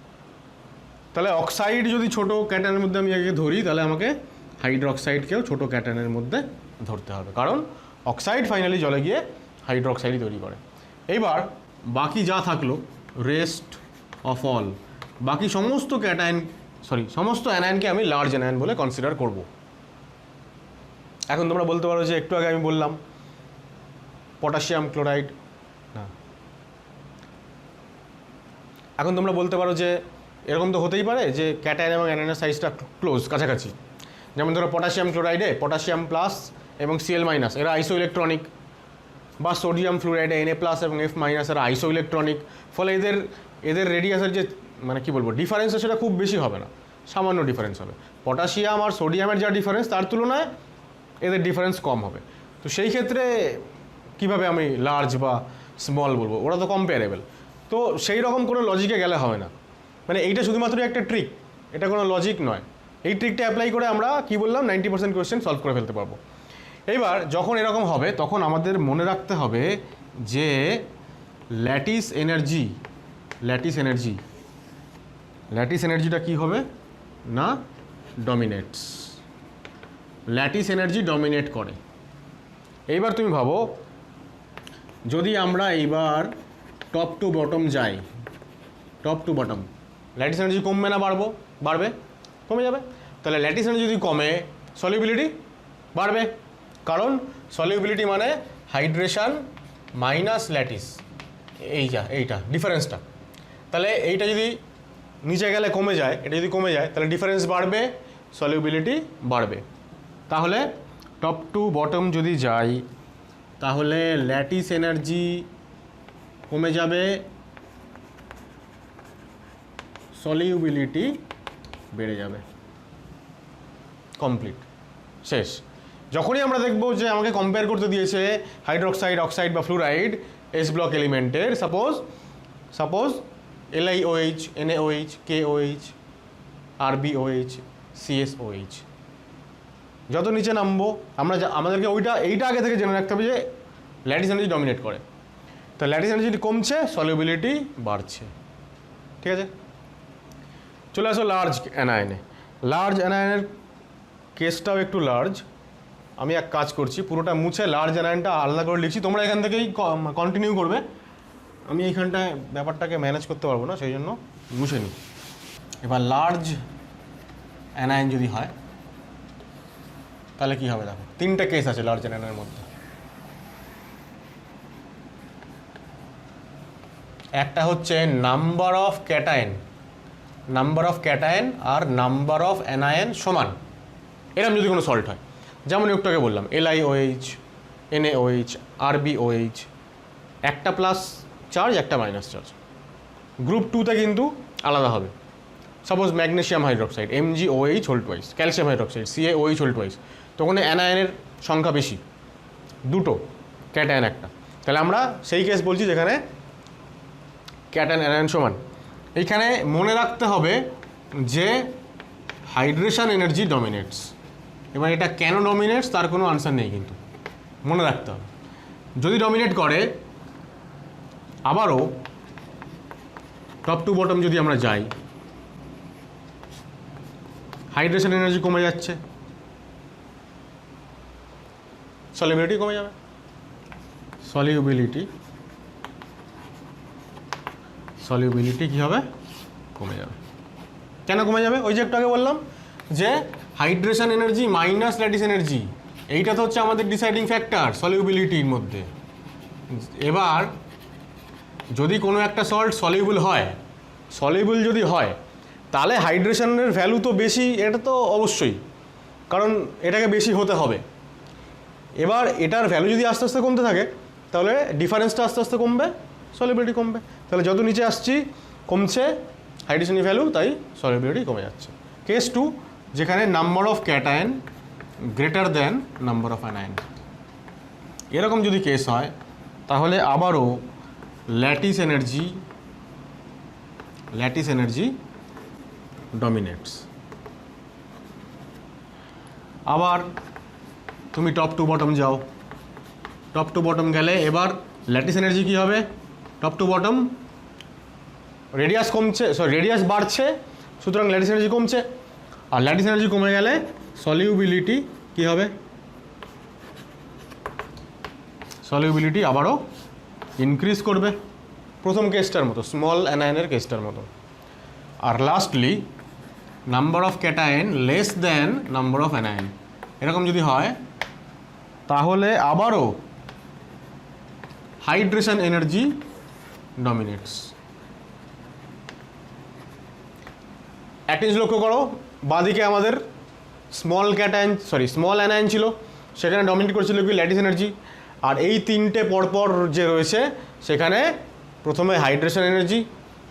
A: তাহলে অক্সাইড যদি ছোটো ক্যাটায়নের মধ্যে আমি আগে ধরি, তাহলে আমাকে হাইড্রোক্সাইডকেও ছোটো ক্যাটায়নের মধ্যে ধরতে হবে, কারণ অক্সাইড ফাইনালি জলে গিয়ে হাইড্রোক্সাইডই তৈরি করে। এইবার বাকি যা থাকলো রেস্ট অফ অল, বাকি সমস্ত সমস্ত অ্যানায়নকে আমি লার্জ অ্যানায়ন বলে কনসিডার করব। এখন তোমরা বলতে পারো যে একটু আগে আমি বললাম পটাশিয়াম ক্লোরাইড না, এখন তোমরা বলতে পারো যে এরকম তো হতেই পারে যে ক্যাটায়ন এবং অ্যানায়নের সাইজটা ক্লোজ, কাছাকাছি। যেমন ধরো পটাশিয়াম ক্লোরাইডে পটাশিয়াম প্লাস এবং Cl মাইনাস এরা আইসো ইলেকট্রনিক, বা সোডিয়াম ফ্লুরাইডে Na প্লাস এবং F মাইনাস এরা আইসো ইলেকট্রনিক। ফলে এদের রেডিয়াসের যে মানে কি বলবো ডিফারেন্স সেটা খুব বেশি হবে না, সামান্য ডিফারেন্স হবে। পটাশিয়াম আর সোডিয়ামের যা ডিফারেন্স তার তুলনায় এদের ডিফারেন্স কম হবে। তো সেই ক্ষেত্রে কিভাবে আমি লার্জ বা স্মল বলবো, ওরা তো কম্পেয়ারেবল। তো সেই রকম কোনো লজিকে গেলে হবে না, মানে এইটা শুধুমাত্র একটা ট্রিক, এটা কোনো লজিক নয়। এই ট্রিকটা অ্যাপ্লাই করে আমরা কি বললাম 90% কোয়েশ্চেন সলভ করে ফেলতে পারবো। এইবার যখন এরকম হবে তখন আমাদের মনে রাখতে হবে যে ল্যাটিস এনার্জিটা কি হবে না ডমিনেটস, ল্যাটিস এনার্জি ডমিনেট করে। এইবার তুমি ভাবো যদি আমরা এইবার টপ টু বটম যাই, top to bottom lattice energy কমবে না বাড়বে? কমে যাবে। তাহলে ল্যাটিস এনার্জি যদি কমে সলিউবিলিটি বাড়বে, কারণ সলিউবিলিটি মানে হাইড্রেশন মাইনাস ল্যাটিস, এইটা ডিফারেন্সটা। তাহলে এইটা যদি নিচে গেলে কমে যায়, এটা যদি কমে যায় তাহলে ডিফারেন্স বাড়বে, সলিউবিলিটি বাড়বে। তাহলে টপ টু বটম যদি যাই তাহলে ল্যাটিস এনার্জি কমে যাবে, সলিউবিলিটি বেড়ে যাবে, কমপ্লিট, শেষ। যখনই আমরা দেখব যে আমাকে কম্পেয়ার করতে দিয়েছে হাইড্রোক্সাইড, অক্সাইড বা ফ্লুরাইড এস ব্লক এলিমেন্টের, suppose LiOH, NaOH, KOH, RbOH, CSOH, যত নিচে নামবো আমাদেরকে এইটা আগে থেকে জেনে রাখতে হবে যে ল্যাটিস এনার্জি ডমিনেট করে। তো ল্যাটিস এনার্জি কমছে, সলিউবিলিটি বাড়ছে, ঠিক আছে। চলে আসো লার্জ অ্যানায়নে। লার্জ অ্যানায়নের কেসটাও একটু লার্জ। আমি এক কাজ করছি, পুরোটা মুছে লার্জ অ্যানায়নটা আলাদা করে লিখছি, তোমরা এখান থেকেই কন্টিনিউ করবে। আমি এইখানটায় ব্যাপারটাকে ম্যানেজ করতে পারবো না, সেই জন্য মুছে নিই। এবার লার্জ অ্যানায়ন যদি হয় তাহলে কি হবে দেখো, তিনটে কেস আছে লার্জ অ্যানায়নের মধ্যে। একটা হচ্ছে নাম্বার অফ ক্যাটায়ন আর নাম্বার অফ অ্যানায়ন সমান, এরকম যদি কোনো সল্ট হয়। যেমন একটু বললাম LiOH, NaOH, RbOH, একটা প্লাস চার্জ একটা মাইনাস চার্জ। গ্রুপ 2তে কিন্তু আলাদা হবে। Suppose magnesium hydroxide MgOH whole twice, calcium hydroxide CaOH whole twice, তখন অ্যানায়নের সংখ্যা বেশি, দুটো ক্যাটায়ন একটা। তাহলে আমরা সেই কেস বলছি যেখানে ক্যাটায়ন অ্যানায়ন সমান। এইখানে মনে রাখতে হবে যে হাইড্রেশন এনার্জি ডমিনেটস। এবার এটা কেন ডমিনেটস তার কোনো আনসার নেই, কিন্তু মনে রাখতে হবে। যদি ডমিনেট করে, আবারও টপ টু বটম যদি আমরা যাই, হাইড্রেশন এনার্জি কমে যাচ্ছে, সলিউবিলিটি কমে যাবে, সলিউবিলিটি কী হবে, কমে যাবে। কেন কমে যাবে? ওই যে একটু আগে বললাম যে hydration energy minus lattice energy, এইটা তো হচ্ছে আমাদের ডিসাইডিং ফ্যাক্টর সলিউবিলিটির মধ্যে। এবার যদি কোনো একটা সল্ট সলিউবল যদি হয় তাহলে হাইড্রেশনের ভ্যালু তো বেশি, এটা তো অবশ্যই, কারণ এটাকে বেশি হতে হবে। এবার এটার ভ্যালু যদি আস্তে আস্তে কমতে থাকে তাহলে ডিফারেন্সটা আস্তে আস্তে কমবে, সলিউবিলিটি কমবে। তাহলে যত নিচে আসছি কমছে হাইড্রেশনের ভ্যালু, তাই সলিউবিলিটি কমে যাচ্ছে। কেস 2, যেখানে number of cation greater than number of anion, এরকম যদি কেস হয় তাহলে আবারও ল্যাটিস এনার্জি ডমিনেটস। আবার তুমি টপ টু বটম যাও, টপ টু বটম গেলে এবার ল্যাটিস এনার্জি কী হবে, টপ টু বটম রেডিয়াস বাড়ছে, সুতরাং ল্যাটিস এনার্জি কমছে। আর ল্যাটিস এনার্জি কমে গেলে সলিউবিলিটি কী হবে, সলিউবিলিটি আবারও ইনক্রিজ করবে, প্রথম কেসটার মতো, স্মল অ্যানায়নের কেসটার মতো। আর lastly number of cation less than number of anion, এরকম যদি হয় তাহলে আবারও হাইড্রেশন এনার্জি ডমিনেটস। একটা জিনিস লক্ষ্য করো, বাঁদিকে আমাদের স্মল অ্যানায়ন ছিল, সেখানে ডমিনেট করেছিল কি ল্যাটিস এনার্জি। আর এই তিনটে পরপর যে রয়েছে সেখানে প্রথমে হাইড্রেশন এনার্জি,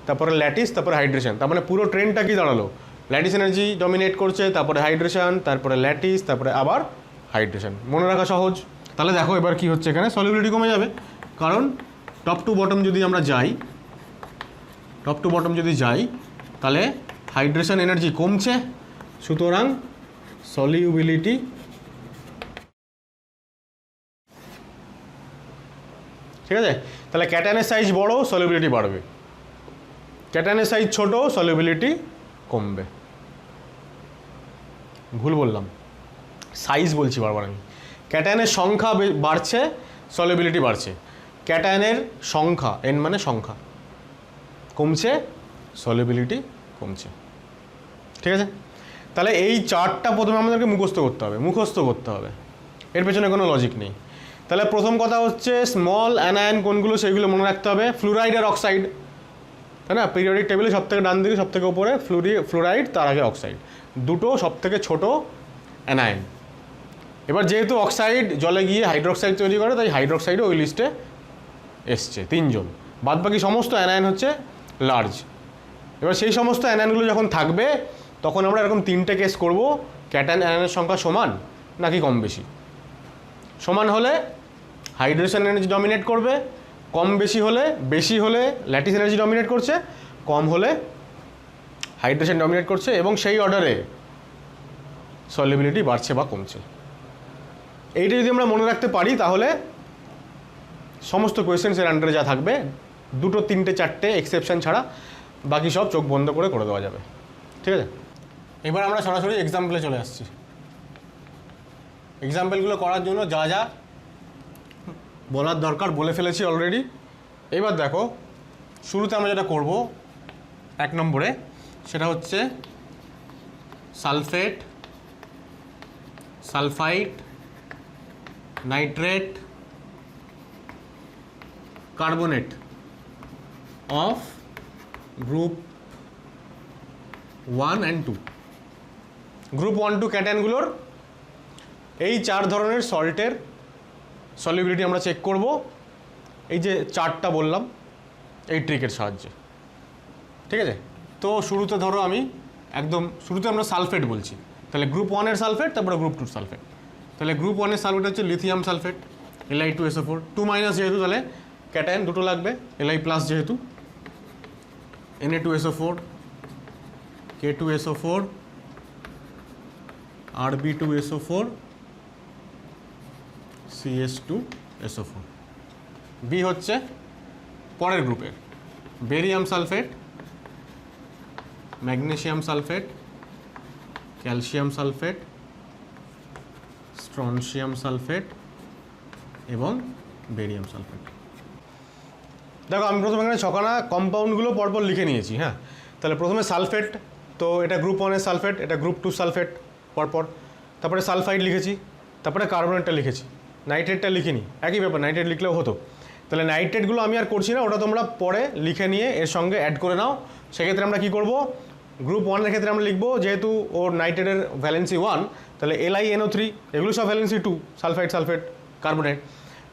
A: তারপরে ল্যাটিস, তারপরে হাইড্রেশন। তার মানে পুরো ট্রেনটা কি দাঁড়ালো, ল্যাটিস এনার্জি ডমিনেট করছে, তারপরে হাইড্রেশন, তারপরে ল্যাটিস, তারপরে আবার হাইড্রেশন। মনে রাখা সহজ। তাহলে দেখো এবার কি হচ্ছে, এখানে সলিউবিলিটি কমে যাবে, কারণ টপ টু বটম যদি যাই তাহলে হাইড্রেশন এনার্জি কমছে, সুতরাং সলিউবিলিটি ঠিক আছে। তাহলে ক্যাটায়নের সাইজ বড়, সলিউবিলিটি বাড়বে, ক্যাটায়নের সাইজ ছোট, সলিউবিলিটি কমবে। ভুল বললাম, সাইজ বলছি বারবার আমি। ক্যাটায়নের সংখ্যা বাড়ছে, সলিউবিলিটি বাড়ছে। ক্যাটায়নের সংখ্যা, এন মানে সংখ্যা, কমছে, সলিউবিলিটি কমছে। ঠিক আছে। তাহলে এই চার্টটা প্রথমে আমাদেরকে মুখস্থ করতে হবে, এর পেছনে কোনো লজিক নেই। তাহলে প্রথম কথা হচ্ছে স্মল অ্যানায়ন কোনগুলো সেইগুলো মনে রাখতে হবে, ফ্লুরাইড আর অক্সাইড, তাই না। পিরিয়ডিক টেবিলে সবথেকে ডান দিকে সবথেকে উপরে ফ্লুরাইড, তার আগে অক্সাইড, দুটো সবথেকে ছোট অ্যানায়ন। এবার যেহেতু অক্সাইড জলে গিয়ে হাইড্রোক্সাইড তৈরি করে, তাই হাইড্রোক্সাইডও ওই লিস্টে এসছে 3 জন, বাদবাকি সমস্ত অ্যানায়ন হচ্ছে লার্জ। এবার সেই সমস্ত অ্যানায়নগুলো যখন থাকবে তখন আমরা এরকম 3টে কেস করব, ক্যাটায়ন অ্যানায়নের সংখ্যা সমান নাকি কম বেশি। সমান হলে হাইড্রেশন এনার্জি ডমিনেট করবে, বেশি হলে ল্যাটিস এনার্জি ডমিনেট করছে, কম হলে হাইড্রেশন ডমিনেট করছে, এবং সেই অর্ডারে সলিউবিলিটি বাড়ছে বা কমছে। এইটা যদি আমরা মনে রাখতে পারি তাহলে সমস্ত কোয়েশ্চেন্সের আন্ডারে যা থাকবে, 2, 3, 4টে এক্সেপশন ছাড়া বাকি সব চোখ বন্ধ করে দেওয়া যাবে। ঠিক আছে। এবার আমরা সরাসরি এক্সাম্পলে চলে আসছি। এক্সাম্পলগুলো করার জন্য যা যা বলার দরকার বলে ফেলেছি অলরেডি। এবার দেখো, শুরুতে আমরা যেটা করব 1 নম্বরে, সেটা হচ্ছে sulphate, sulphide, nitrate, carbonate of group 1 and 2। Group 1, 2 ক্যাটায়নগুলোর এই 4 ধরনের সল্টের সলিউবিলিটি আমরা চেক করব এই যে চার্টটা বললাম এই ট্রিকের সাহায্যে। ঠিক আছে। তো শুরুতে ধরো শুরুতে আমরা সালফেট বলছি, তাহলে গ্রুপ 1 এর সালফেট, তারপরে গ্রুপ 2 সালফেট। তাহলে গ্রুপ 1 এর সালফেট হচ্ছে লিথিয়াম সালফেট, Li2SO4, 2- যেহেতু তাহলে ক্যাটায়ন দুটো লাগবে, Li+ যেহেতু, Na2SO4, K2SO4, Rb2SO4, CS2SO4। B হচ্ছে পরের গ্রুপের barium sulphate, magnesium sulphate, calcium sulphate, strontium sulphate এবং বেরিয়াম সালফেট। দেখো আমি প্রথমে এখানে 6খানা কম্পাউন্ডগুলো পরপর লিখে নিয়েছি। হ্যাঁ, তাহলে প্রথমে সালফেট, তো এটা গ্রুপ 1 এর সালফেট, এটা গ্রুপ 2 সালফেট পরপর, তারপরে সালফাইড লিখেছি, তারপরে কার্বনেটটা লিখেছি, নাইট্রেটটা লিখিনি, একই ব্যাপার, নাইট্রেট লিখলেও হতো। তাহলে নাইট্রেটগুলো আমি আর করছি না, ওটা তোমরা পরে লিখে নিয়ে এর সঙ্গে অ্যাড করে নাও। সেক্ষেত্রে আমরা কী করব, গ্রুপ 1 এর ক্ষেত্রে আমরা লিখবো, যেহেতু ওর নাইট্রেটের ভ্যালেন্সি 1, তাহলে LiNO3, এগুলো সব ভ্যালেন্সি 2, সালফাইড, সালফেট, কার্বনেট।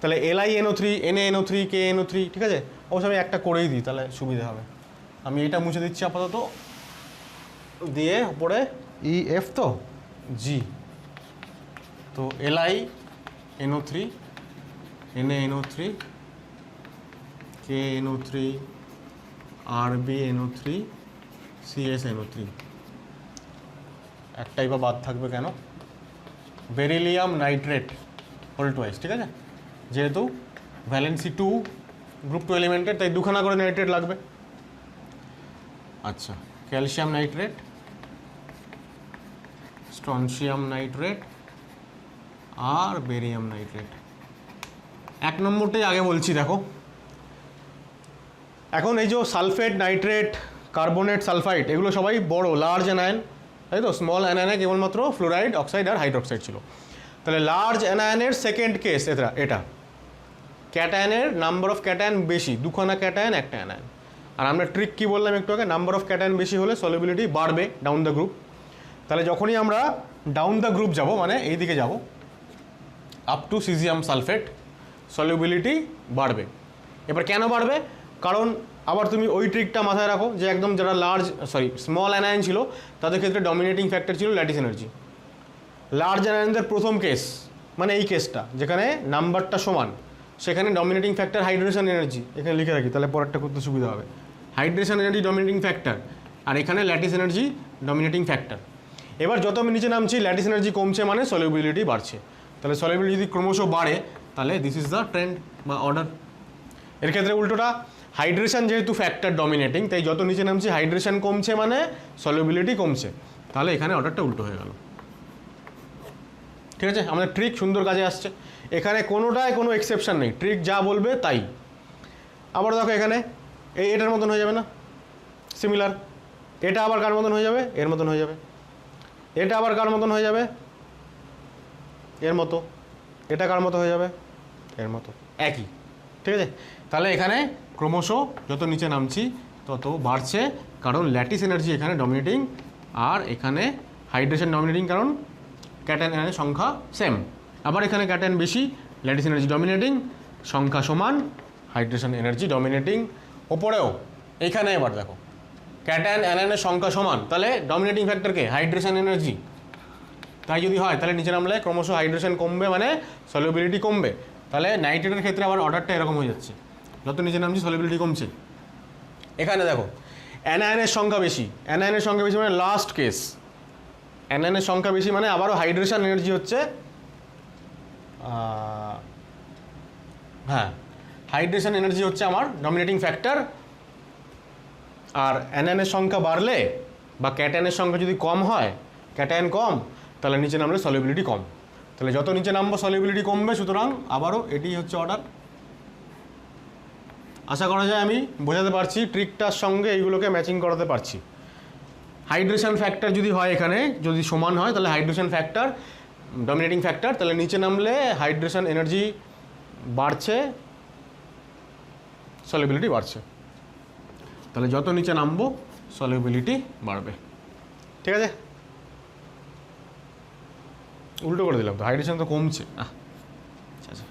A: তাহলে LiNO3, NaNO3, KNO3, ঠিক আছে। অবশ্য আমি একটা করেই দিই, তাহলে সুবিধা হবে। আমি এটা মুছে দিচ্ছি আপাতত, দিয়ে উপরে EF তো G, তো LiNO3, NaNO3, KNO3, RbNO3, CsNO3। একটাই বা বাদ থাকবে কেন, বেরিলিয়াম নাইট্রেট হোল টুয়াইস, ঠিক আছে। যেহেতু ভ্যালেন্সি 2, গ্রুপ 2 এলিমেন্টের, তাই 2খানা করে নাইট্রেট লাগবে। আচ্ছা, ক্যালসিয়াম নাইট্রেট, স্ট্রনসিয়াম নাইট্রেট আর বেরিয়াম নাইট্রেট। এক নম্বরটাই আগে বলছি, দেখো এখন এই যে সালফেট, নাইট্রেট, কার্বনেট, সালফাইড এগুলো সবাই বড় লার্জ অ্যানায়ন, তাই তো? স্মল অ্যানায়নে কেবলমাত্র ফ্লোরাইড, অক্সাইড আর হাইড্রোক্সাইড ছিল। তাহলে লার্জ অ্যানায়নের সেকেন্ড কেস এটা ক্যাটায়নের নাম্বার অফ ক্যাটায়ন বেশি, দুখানা ক্যাটায়ন একটা অ্যানায়ন। আর আমরা ট্রিক কী বললাম একটু আগে, নাম্বার অফ ক্যাটায়ন বেশি হলে সলিবিলিটি বাড়বে ডাউন দ্য গ্রুপ। তাহলে যখনই আমরা ডাউন দ্য গ্রুপ যাব, মানে এই দিকে যাব up to caesium sulphate, solubility বাড়বে। এবার কেন বাড়বে? কারণ আবার তুমি ওই ট্রিকটা মাথায় রাখো যে একদম যারা স্মল অ্যানায়ন ছিল তাদের ক্ষেত্রে ডমিনেটিং ফ্যাক্টর ছিল ল্যাটিস এনার্জি। লার্জ অ্যানায়নদের প্রথম কেস মানে এই কেসটা যেখানে নাম্বারটা সমান, সেখানে ডমিনেটিং ফ্যাক্টর হাইড্রেশন এনার্জি, এখানে লিখে রাখি তাহলে পরেরটা করতে সুবিধা হবে। হাইড্রেশন এনার্জি ডমিনেটিং ফ্যাক্টর, আর এখানে ল্যাটিস এনার্জি ডমিনেটিং ফ্যাক্টর। এবার যত আমি নিচে নামছি ল্যাটিস এনার্জি কমছে মানে সলিবিলিটি বাড়ছে। তাহলে সলিবিলিটি যদি ক্রমশ বাড়ে তাহলে দিস ইজ দ্য ট্রেন্ড বা অর্ডার। এর ক্ষেত্রে উল্টোটা, হাইড্রেশন যেহেতু ফ্যাক্টর ডমিনেটিং, তাই যত নিচে নামছি হাইড্রেশন কমছে মানে সলিবিলিটি কমছে। তাহলে এখানে অর্ডারটা উল্টো হয়ে গেল। ঠিক আছে, আমাদের ট্রিক সুন্দর কাজে আসছে। এখানে কোনোটায় কোনো এক্সেপশন নেই, ট্রিক যা বলবে তাই। আবার দেখো এখানে এটার মতন হয়ে যাবে না, সিমিলার। এটা আবার কার মতন হয়ে যাবে? এর মতন হয়ে যাবে। এটা আবার কার মতন হয়ে যাবে? এর মতো। এটা কার মতো হয়ে যাবে? এর মতো, একই। ঠিক আছে, তাহলে এখানে ক্রমশ যত নিচে নামছি তত বাড়ছে, কারণ ল্যাটিস এনার্জি এখানে ডমিনেটিং, আর এখানে হাইড্রেশন ডমিনেটিং, কারণ ক্যাটায়ন এনার্জির সংখ্যা সেম। আবার এখানে ক্যাটায়ন বেশি, ল্যাটিস এনার্জি ডমিনেটিং, সংখ্যা সমান, হাইড্রেশন এনার্জি ডমিনেটিং। ওপরেও এইখানে এবার দেখো ক্যাটায়ন অ্যানায়নের সংখ্যা সমান, তাহলে ডমিনেটিং ফ্যাক্টরকে হাইড্রেশন এনার্জি। তাই যদি হয় তাহলে নিচে নামলে ক্রমশ হাইড্রেশন কমবে মানে সলিবিলিটি কমবে। তাহলে নাইট্রেটের ক্ষেত্রে আবার অর্ডারটা এরকম হয়ে যাচ্ছে, যত নিচে নামছি সলিবিলিটি কমছে। এখানে দেখো অ্যানায়নের সংখ্যা বেশি, অ্যানায়নের সংখ্যা বেশি মানে লাস্ট কেস, অ্যানায়নের সংখ্যা বেশি মানে আবারও হাইড্রেশন এনার্জি হচ্ছে, হ্যাঁ হাইড্রেশন এনার্জি হচ্ছে আমার ডমিনেটিং ফ্যাক্টর। আর অ্যানায়নের সংখ্যা বাড়লে বা ক্যাটায়নের সংখ্যা যদি কম হয়, ক্যাটায়ন কম, তাহলে নিচে নামলে সলিবিলিটি কম। তাহলে যত নিচে নামবো সলিবিলিটি কমবে, সুতরাং আবারও এটি হচ্ছে অর্ডার। আশা করা যায় আমি বোঝাতে পারছি, ট্রিকটার সঙ্গে এইগুলোকে ম্যাচিং করাতে পারছি। হাইড্রেশন ফ্যাক্টর যদি হয় এখানে, যদি সমান হয় তাহলে হাইড্রেশন ফ্যাক্টর ডমিনেটিং ফ্যাক্টর, তাহলে নিচে নামলে হাইড্রেশন এনার্জি বাড়ছে, সলিবিলিটি বাড়ছে। তাহলে যত নিচে নামবো সলিবিলিটি বাড়বে। ঠিক আছে, উল্টো করে দিলাম তো, হাইড্রেশন তো কমছে। আচ্ছা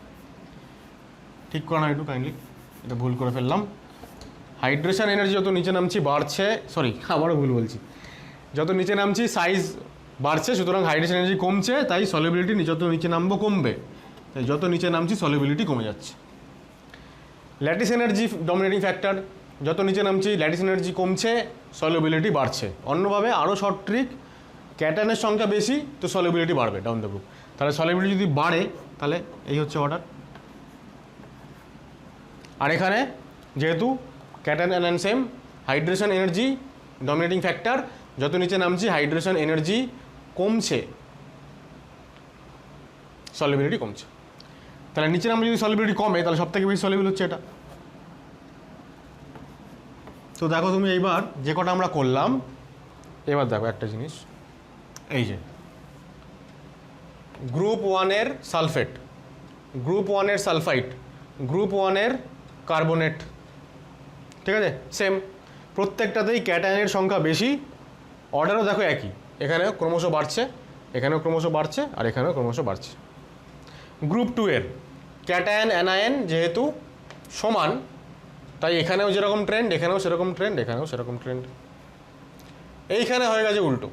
A: ঠিক করো না একটু কাইন্ডলি, এটা ভুল করে ফেললাম। হাইড্রেশন এনার্জি যত নিচে নামছি বাড়ছে, আবারও ভুল বলছি, যত নিচে নামছি সাইজ বাড়ছে, সুতরাং হাইড্রেশন এনার্জি কমছে, তাই সলিবিলিটি যত নিচে নামবো কমবে, তাই যত নিচে নামছি সলিবিলিটি কমে যাচ্ছে। ল্যাটিস এনার্জি ডমিনেটিং ফ্যাক্টর, যত নিচে নামছি ল্যাটিস এনার্জি কমছে, সলিবিলিটি বাড়ছে। অন্যভাবে আরও শর্ট ট্রিক, ক্যাটায়নের সংখ্যা বেশি তো সলিবিলিটি বাড়বে ডাউন দ্য গ্রুপ। তাহলে সলিবিলিটি যদি বাড়ে তাহলে এই হচ্ছে অর্ডার। আর এখানে যেহেতু cation anion same, hydration energy dominating factor, যত নিচে নামছি হাইড্রেশন এনার্জি কমছে, সলিবিলিটি কমছে। তাহলে নিচে নামলে যদি সলিবিলিটি কমে তাহলে সবথেকে বেশি সলিবল হচ্ছে এটা। তো দেখো তুমি এইবার যে কটা আমরা করলাম, এবার দেখো একটা জিনিস, এই যে গ্রুপ ওয়ানের সালফেট, গ্রুপ ওয়ানের সালফাইড, গ্রুপ ওয়ানের কার্বনেট, ঠিক আছে সেম, প্রত্যেকটাতেই ক্যাটায়নের সংখ্যা বেশি, অর্ডারও দেখো একই, এখানেও ক্রমশ বাড়ছে, এখানেও ক্রমশ বাড়ছে, আর এখানেও ক্রমশ বাড়ছে। গ্রুপ টু এর ক্যাটায়ন অ্যানায়ন যেহেতু সমান, তাই এখানেও যেরকম ট্রেন্ড, এখানেও সেরকম ট্রেন্ড, এখানেও সেরকম ট্রেন্ড। এইখানে হয়ে গেছে উল্টো,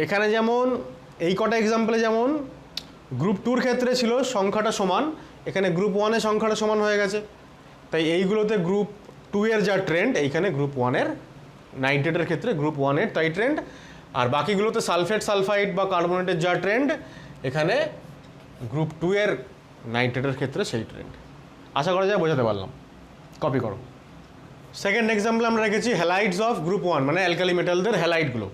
A: এখানে যেমন এই কটা এক্সাম্পলে যেমন গ্রুপ টুর ক্ষেত্রে ছিল সংখ্যাটা সমান, এখানে গ্রুপ ওয়ানের সংখ্যাটা সমান হয়ে গেছে, তাই এইগুলোতে গ্রুপ টু এর যা ট্রেন্ড এইখানে গ্রুপ ওয়ানের, নাইট্রেটের ক্ষেত্রে গ্রুপ ওয়ানের তাই ট্রেন্ড, আর বাকিগুলোতে সালফেট সালফাইড বা কার্বনেটের যা ট্রেন্ড এখানে গ্রুপ টু এর নাইট্রেটের ক্ষেত্রে সেই ট্রেন্ড। আশা করা যায় বোঝাতে পারলাম, কপি করো। সেকেন্ড এক্সাম্পল আমরা রেখেছি হ্যালাইডস অফ গ্রুপ ওয়ান, মানে অ্যালকালি মেটালদের হ্যালাইডগুলো।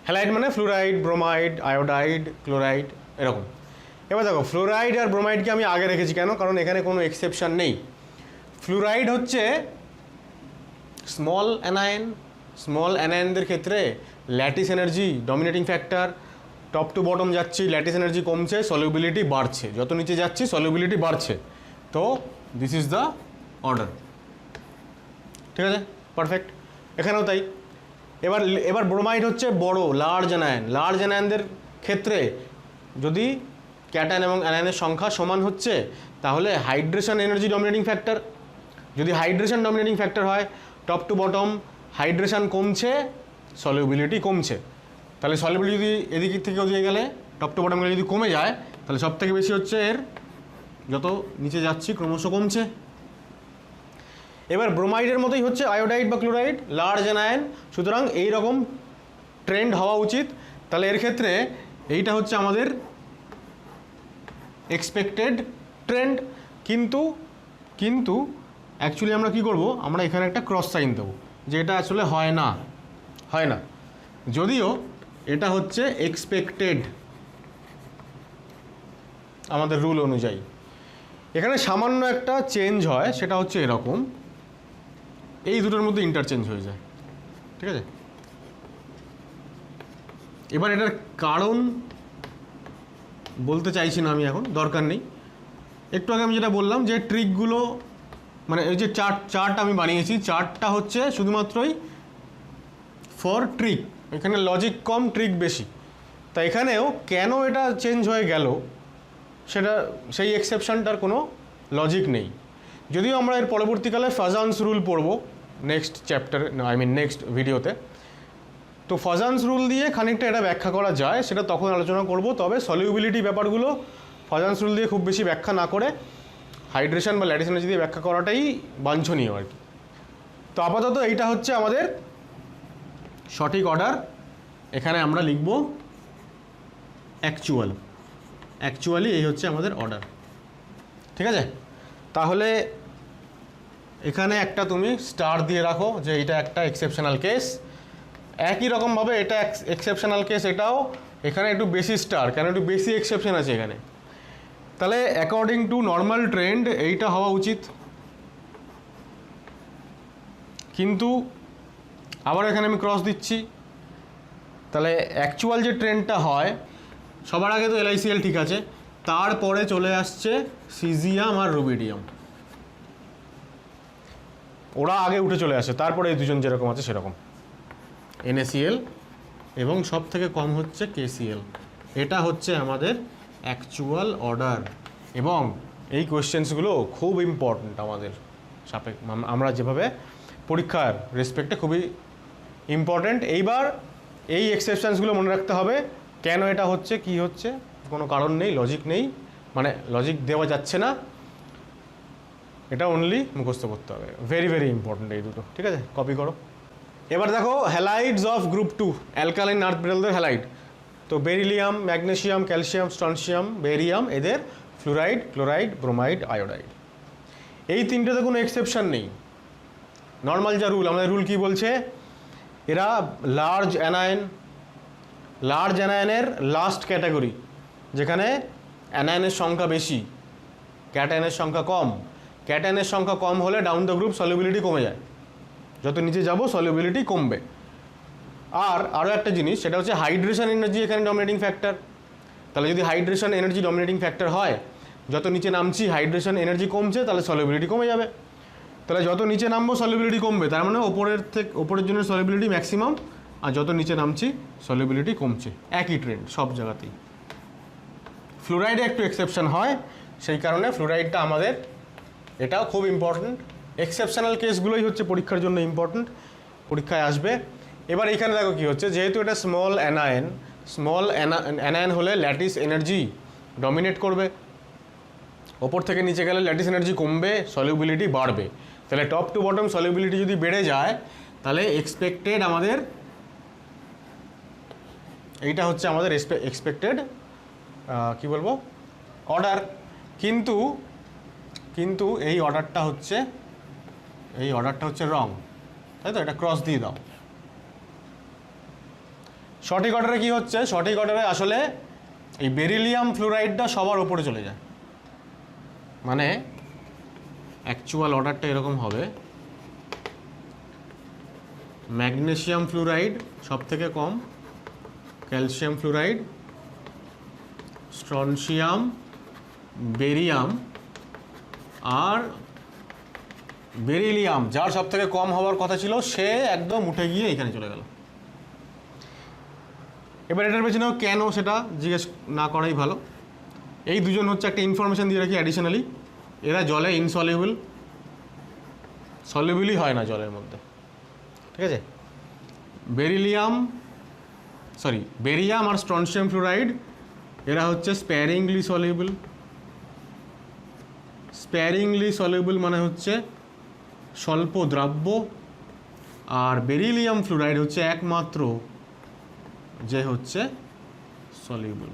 A: হ্যালাইড মানে ফ্লুরাইড, ব্রোমাইড, আয়োডাইড, ক্লোরাইড, এরকম। এবার দেখো ফ্লোরাইড আর ব্রোমাইডকে আমি আগে রেখেছি কেন, কারণ এখানে কোনো এক্সেপশন নেই। ফ্লোরাইড হচ্ছে স্মল অ্যানায়নদের ক্ষেত্রে lattice energy dominating factor, top to bottom যাচ্ছি ল্যাটিস এনার্জি কমছে, সলিউবিলিটি বাড়ছে, যত নিচে যাচ্ছি সলিউবিলিটি বাড়ছে। তো দিস ইজ দ্য অর্ডার, ঠিক আছে, পারফেক্ট। এখানেও তাই। এবার ব্রোমাইড হচ্ছে বড় লার্জ অ্যানায়নদের ক্ষেত্রে যদি ক্যাটায়ন এবং অ্যানায়নের সংখ্যা সমান হচ্ছে তাহলে হাইড্রেশন এনার্জি ডমিনেটিং ফ্যাক্টর, যদি হাইড্রেশন ডমিনেটিং ফ্যাক্টর হয় টপ টু বটম হাইড্রেশন কমছে সলিউবিলিটি কমছে, তাহলে সলিউবিলিটি যদি এদিক থেকে ওদিকে গেলে টপ টু বটম গেলে যদি কমে যায় তাহলে সব থেকে বেশি হচ্ছে এর যত নিচে যাচ্ছি ক্রমশ কমছে। এবার ব্রোমাইডের মতোই হচ্ছে আয়োডাইড বা ক্লোরাইড লার্জ অ্যানায়ন, সুতরাং এই রকম ট্রেন্ড হওয়া উচিত। তাহলে এর ক্ষেত্রে এইটা হচ্ছে আমাদের এক্সপেক্টেড ট্রেন্ড, কিন্তু অ্যাকচুয়ালি আমরা কি করব, আমরা এখানে একটা ক্রস সাইন দেবো যে এটা আসলে হয় না, যদিও এটা হচ্ছে এক্সপেক্টেড আমাদের রুল অনুযায়ী। এখানে সামান্য একটা চেঞ্জ হয়, সেটা হচ্ছে এরকম, এই দুটোর মধ্যে ইন্টারচেঞ্জ হয়ে যায়, ঠিক আছে। এবার এটার কারণ বলতে চাইছি না আমি এখন, দরকার নেই। একটু আগে আমি যেটা বললাম যে ট্রিকগুলো মানে এই যে চার্ট আমি বানিয়েছি, চার্টটা হচ্ছে শুধুমাত্রই ফর ট্রিক, এখানে লজিক কম ট্রিক বেশি। তা এখানেও কেন এটা চেঞ্জ হয়ে গেল সেটা সেই এক্সেপশনটার কোনো লজিক নেই। যদিও আমরা এর পরবর্তীকালে ফাজান্স রুল পড়ব নেক্সট চ্যাপ্টার, নেক্সট ভিডিওতে। তো ফাজান্স রুল দিয়ে খানিকটা এটা ব্যাখ্যা করা যায়, সেটা তখন আলোচনা করব। তবে সলিউবিলিটি ব্যাপারগুলো ফাজান্স রুল দিয়ে খুব বেশি ব্যাখ্যা না করে হাইড্রেশন বা ল্যাটিস এনার্জি দিয়ে ব্যাখ্যা করাটাই বাঞ্ছনীয় আর কি। তো আপাতত এইটা হচ্ছে আমাদের সঠিক অর্ডার। এখানে আমরা লিখব অ্যাকচুয়ালি এই হচ্ছে আমাদের অর্ডার, ঠিক আছে। তাহলে এখানে একটা তুমি স্টার দিয়ে রাখো যে এটা একটা এক্সেপশনাল কেস। একই রকমভাবে এটা এক্সেপশনাল কেস, এটাও এখানে একটু বেশি স্টার, কেন একটু বেশি এক্সেপশন আছে এখানে। তাহলে অ্যাকর্ডিং টু নর্মাল ট্রেন্ড এইটা হওয়া উচিত, কিন্তু আবার এখানে আমি ক্রস দিচ্ছি। তাহলে অ্যাকচুয়াল যে ট্রেন্ডটা হয় সবার আগে তো LICL ঠিক আছে, তারপরে চলে আসছে সিজিয়াম আর রুবিডিয়াম, ওরা আগে উঠে চলে আসে, তারপরে এই দুজন যেরকম আছে সেরকম NaCl এবং সব থেকে কম হচ্ছে KCl। এটা হচ্ছে আমাদের অ্যাকচুয়াল অর্ডার এবং এই কোয়েশ্চেন্সগুলো খুব ইম্পর্ট্যান্ট আমাদের আমরা যেভাবে পরীক্ষার রেসপেক্টে খুবই ইম্পর্ট্যান্ট। এইবার এই এক্সেপশনসগুলো মনে রাখতে হবে, কেন এটা হচ্ছে, কি হচ্ছে, কোনো কারণ নেই, লজিক নেই, মানে লজিক দেওয়া যাচ্ছে না, এটা অনলি মুখস্থ করতে হবে। ভেরি ভেরি ইম্পর্ট্যান্ট এই দুটো, ঠিক আছে, কপি করো। এবার দেখো halides of group 2 alkaline earth মেটালদের হ্যালাইড। তো beryllium, magnesium, calcium, strontium, barium, এদের ফ্লুরাইড, ক্লোরাইড, ব্রোমাইড, আয়োডাইড, এই তিনটেতে কোনো এক্সেপশন নেই। নর্মাল যা রুল, আমাদের রুল কি বলছে, এরা লার্জ অ্যানায়নের লাস্ট ক্যাটাগরি, যেখানে অ্যানায়নের সংখ্যা বেশি, ক্যাটায়নের সংখ্যা কম। ক্যাটায়নের সংখ্যা কম হলে ডাউন দ্য গ্রুপ সলিউবিলিটি কমে যায়, যত নিচে যাব সলিউবিলিটি কমবে। আর আরও একটা জিনিস, সেটা হচ্ছে হাইড্রেশন এনার্জি এখানে ডমিনেটিং ফ্যাক্টর। তাহলে যদি হাইড্রেশন এনার্জি ডমিনেটিং ফ্যাক্টর হয়, যত নিচে নামছি হাইড্রেশন এনার্জি কমছে, তাহলে সলিউবিলিটি কমে যাবে। তাহলে যত নিচে নামবো সলিউবিলিটি কমবে, তার মানে ওপরের জন্য সলিউবিলিটি ম্যাক্সিমাম, আর যত নিচে নামছি সলিউবিলিটি কমছে। একই ট্রেন্ড সব জায়গাতেই। ফ্লুরাইডে একটু এক্সেপশন হয়, সেই কারণে ফ্লুরাইডটা আমাদের এটাও খুব ইম্পর্ট্যান্ট। এক্সেপশনাল কেসগুলোই হচ্ছে পরীক্ষার জন্য ইম্পর্ট্যান্ট, পরীক্ষায় আসবে। এবার এখানে দেখো কী হচ্ছে, যেহেতু এটা স্মল অ্যানায়ন হলে ল্যাটিস এনার্জি ডমিনেট করবে, ওপর থেকে নিচে গেলে ল্যাটিস এনার্জি কমবে, সলিউবিলিটি বাড়বে। তাহলে টপ টু বটম সলিউবিলিটি যদি বেড়ে যায়, তাহলে এক্সপেক্টেড আমাদের এইটা হচ্ছে আমাদের এক্সপেক্টেড কি বলবো অর্ডার। কিন্তু এই অর্ডারটা হচ্ছে রং, তাই তো, এটা ক্রস দিয়ে দাও। সঠিক অর্ডারে কি হচ্ছে, সঠিক অর্ডারে আসলে এই বেরিলিয়াম ফ্লোরাইডটা সবার উপরে চলে যায়, মানে অ্যাকচুয়াল অর্ডারটা এরকম হবে, ম্যাগনেসিয়াম ফ্লোরাইড সব থেকে কম, ক্যালসিয়াম ফ্লোরাইড, স্ট্রনশিয়াম, বেরিয়াম, আর বেরিলিয়াম যার সব থেকে কম হওয়ার কথা ছিল সে একদম উঠে গিয়ে এখানে চলে গেল। এবার এটার পেছনেও কেন সেটা জিজ্ঞেস না করাই ভালো। এই দুজন হচ্ছে, একটা ইনফরমেশন দিয়ে রাখি অ্যাডিশনালি, এরা জলে ইনসলিউবল, সলিউবলই হয় না জলের মধ্যে, ঠিক আছে। বেরিয়াম আর স্ট্রনশিয়াম ফ্লোরাইড এরা হচ্ছে স্প্যারিংলি সলিউবল। স্প্যারিংলি সলিউবল মানে হচ্ছে স্বল্প দ্রাব্য, আর বেরিলিয়াম ফ্লোরাইড হচ্ছে একমাত্র যে হচ্ছে সলিউবল।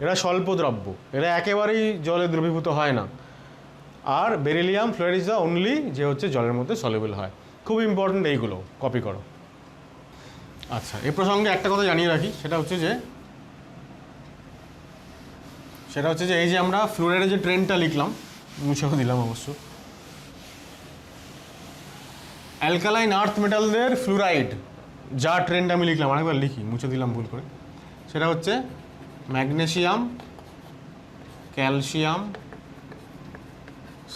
A: এরা স্বল্প দ্রাব্য, এরা একেবারেই জলে দ্রবীভূত হয় না, আর beryllium fluoride is the only যে হচ্ছে জলের মধ্যে সলিউবল হয়। খুব ইম্পর্টেন্ট, এইগুলো কপি করো। আচ্ছা, এ প্রসঙ্গে একটা কথা জানিয়ে রাখি, সেটা হচ্ছে যে এই যে আমরা ফ্লোরাইডের যে ট্রেন্ডটা লিখলাম, মুছেও দিলাম অবশ্য, অ্যালকালাইন আর্থ মেটালদের ফ্লোরাইড যা ট্রেন্ড আমি লিখলাম, আরেকবার লিখি, মুছে দিলাম ভুল করে, সেটা হচ্ছে ম্যাগনেসিয়াম, ক্যালসিয়াম,